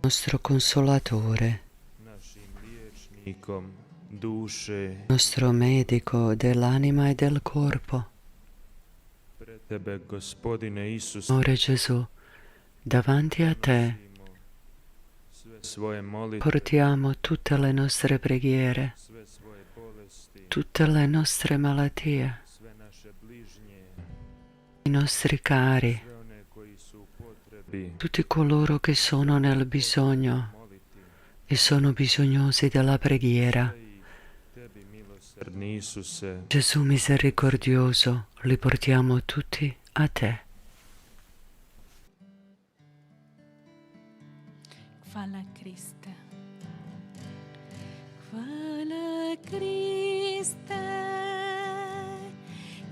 nostro Consolatore, nostro medico dell'anima e del corpo. Signore Gesù, davanti a te portiamo tutte le nostre preghiere, tutte le nostre malattie, i nostri cari, tutti coloro che sono nel bisogno e sono bisognosi della preghiera. Gesù misericordioso, li portiamo tutti a te. Hvala Kriste. Hvala Kriste.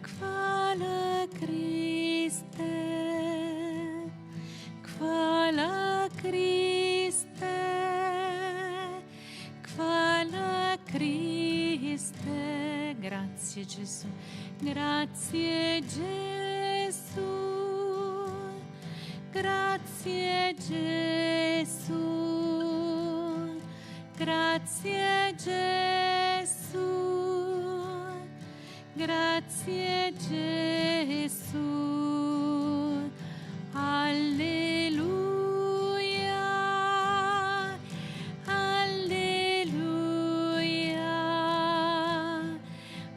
Hvala Kriste. Hvala Kriste. Hvala Kriste. Grazie Gesù. Grazie Gesù. Grazie Gesù, grazie Gesù, grazie Gesù, alleluia, alleluia,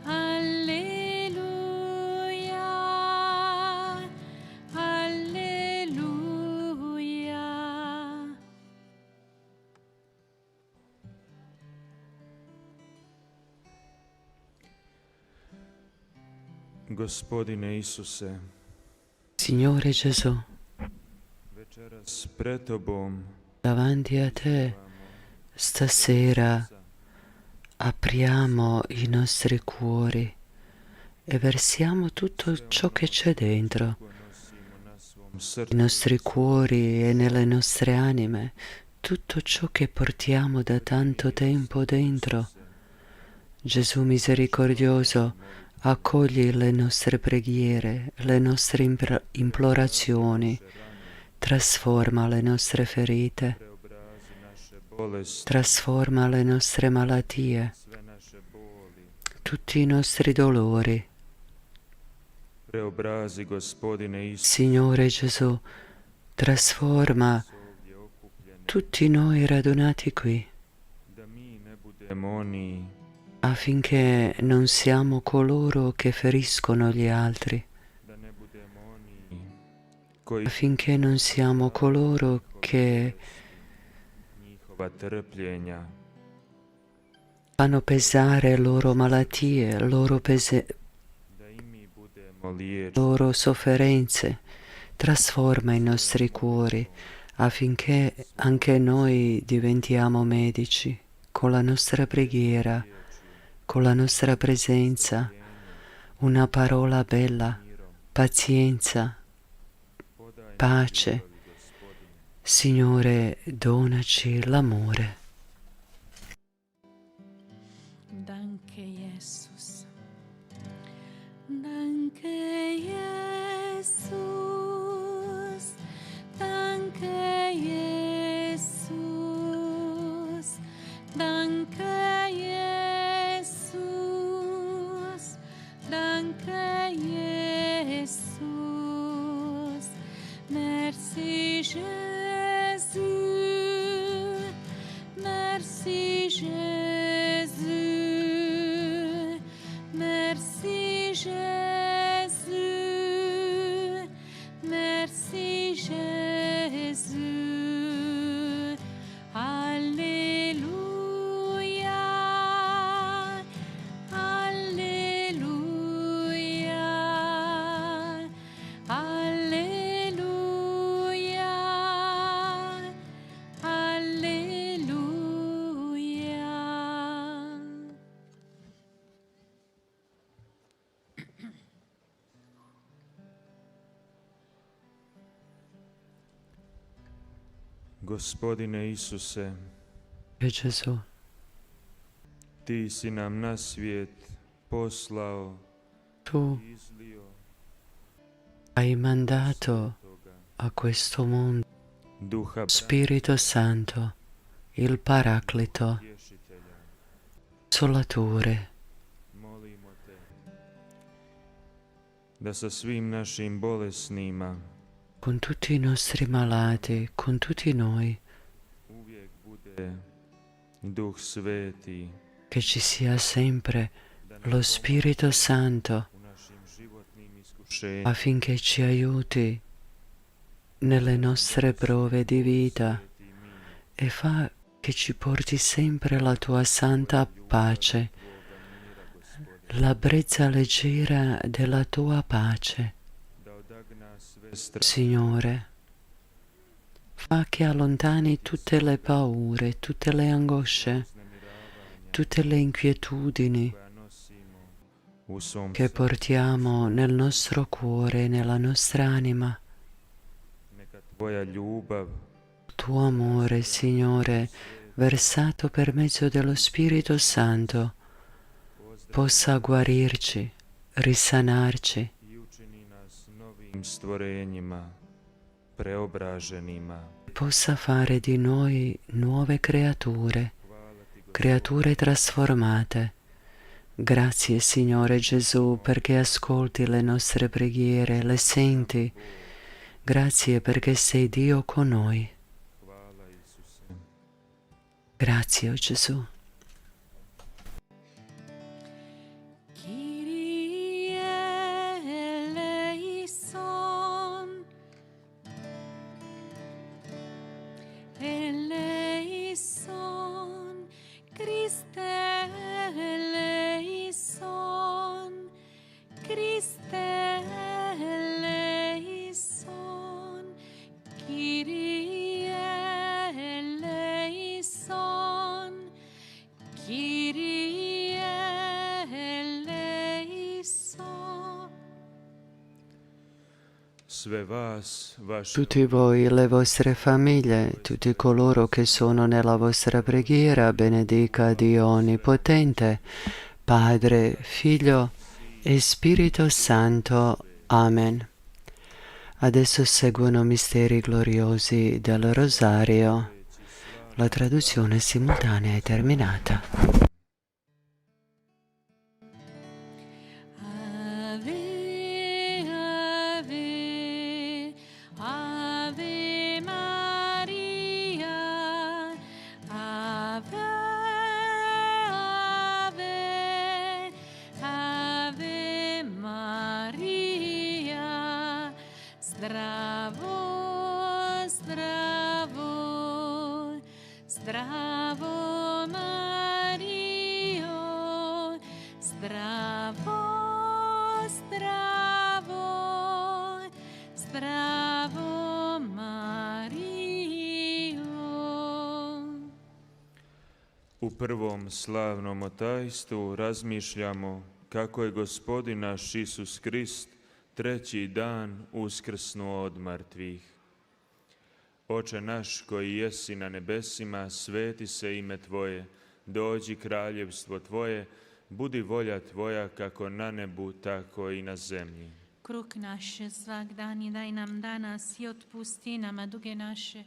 alleluia, alleluia. Gospodine Isuse, Signore Gesù, večeras pred Tobom davanti a te stasera apriamo i nostri cuori e versiamo tutto ciò che c'è dentro, i nostri cuori e nelle nostre anime, tutto ciò che portiamo da tanto tempo dentro. Gesù misericordioso, accogli le nostre preghiere, le nostre implorazioni, trasforma le nostre ferite, trasforma le nostre malattie, tutti i nostri dolori. Signore Gesù, trasforma tutti noi radunati qui, affinché non siamo coloro che feriscono gli altri, affinché non siamo coloro che fanno pesare loro malattie, loro sofferenze. Trasforma i nostri cuori affinché anche noi diventiamo medici con la nostra preghiera, con la nostra presenza, una parola bella, pazienza, pace. Signore, donaci l'amore. Danke Jesus. Danke Jesus. Danke Jesus. Danke Jesus. Danke Jesus. Merci Jésus. Merci Jésus. Merci Jésus. Merci Jésus. Alléluia. Gospodine Isuse, Gesù, Ti si nam na svijet poslao, Tu hai mandato a questo mondo Duha Spirito Santo, il Paraclito, Consolatore, molimo Te da sa svim našim bolesnima con tutti i nostri malati, con tutti noi, uvijek bude Duh Sveti che ci sia sempre lo Spirito Santo u našim životnim iskušenjima, affinché ci aiuti nelle nostre prove di vita e fa che ci porti sempre la tua santa pace, la brezza leggera della tua pace. da odagna sve strasti Signore, fa che allontani tutte le paure, tutte le angosce, tutte le inquietudini koja nosimo u svom che portiamo nel nostro cuore e nella nostra anima. neka Tvoja ljubav Tuo amore, Signore, versato per mezzo dello Spirito Santo, possa guarirci, risanarci, i učini nas novim stvorenjima, preobraženima. possa fare di noi nuove creature, creature trasformate. Grazie, Signore Gesù, perché ascolti le nostre preghiere, le senti. Grazie perché sei Dio con noi. Hvala Isuse. Grazie, oh Gesù. Kyrie eleison, eleison, Christe eleison, Christe eleison, Kyrie eleison, Kyrie eleison. Sve vas, vaše Tutti voi, le vostre famiglie, tutti coloro che sono nella vostra preghiera, benedica Dio Onnipotente, Padre, Figlio e Spirito Santo. Amen. Adesso seguono misteri gloriosi del Rosario. La traduzione simultanea è terminata. Ave, ave, ave Maria, ave, ave, ave Maria, zdravo, zdravo, zdravo Mario, zdravo, zdravo, zdravo Mario. U prvom slavnom otajstvu razmišljamo kako je Gospodin naš Isus Krist treći dan uskrsnuo od mrtvih. Oče naš koji jesi na nebesima, sveti se ime Tvoje, dođi kraljevstvo Tvoje, budi volja Tvoja kako na nebu, tako i na zemlji. Kruh naš svagdani daj nam danas i otpusti nama duge naše,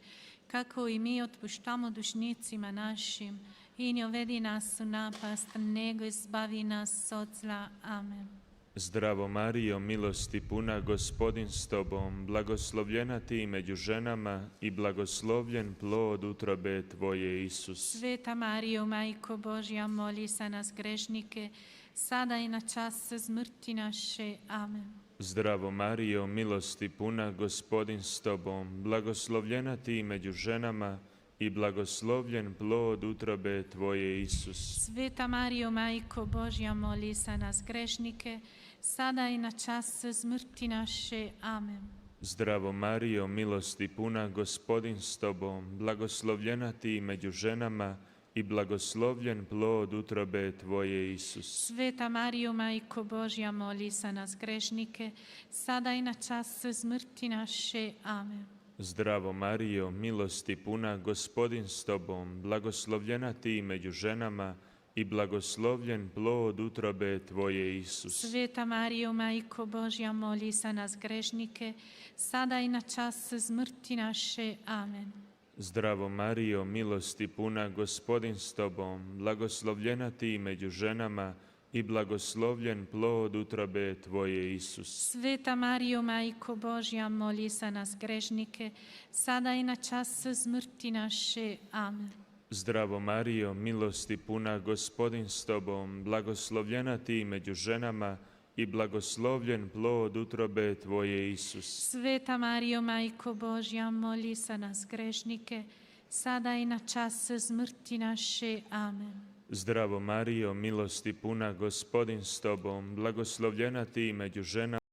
kako i mi otpuštamo dužnicima našim. I ne uvedi nas u napast, nego izbavi nas od zla. Amen. Zdravo Marijo, milosti puna, Gospodin s Tobom, blagoslovljena Ti među ženama i blagoslovljen plod utrobe Tvoje, Isus. Sveta Marijo, Majko Božja, moli za nas grešnike, sada i na čas smrti naše. Amen. Zdravo Marijo, milosti puna, Gospodin s Tobom, blagoslovljena Ti među ženama i blagoslovljen plod utrobe Tvoje, Isus. Sveta Marijo, Majko Božja, moli za nas grešnike, sada i na čas smrti naše. Amen. Zdravo Marijo, milosti puna, Gospodin s Tobom, blagoslovljena Ti među ženama i blagoslovljen plod utrobe Tvoje, Isus. Sveta Marijo, Majko Božja, moli za nas grešnike, sada i na čas smrti naše. Amen. Zdravo Marijo, milosti puna, Gospodin s tobom, blagoslovljena ti među ženama i blagoslovljen plod utrobe tvoje, Isus. Sveta Marijo, Majko Božja, moli za nas grešnike, sada i na čas smrti naše. Amen. Zdravo Marijo, milosti puna, Gospodin s tobom, blagoslovljena ti među ženama i blagoslovljen plod utrobe tvoje, Isus. Sveta Marijo, Majko Božja, moli za nas grešnike, sada i na čas smrti naše. Amen. Zdravo Marijo, milosti puna, Gospodin s tobom, blagoslovljena ti među ženama i blagoslovljen plod utrobe tvoje, Isus. Sveta Marijo, Majko Božja, moli za nas grešnike, sada i na čas smrti naše. Amen. Zdravo Marijo, milosti puna, Gospodin s tobom, blagoslovljena ti među ženama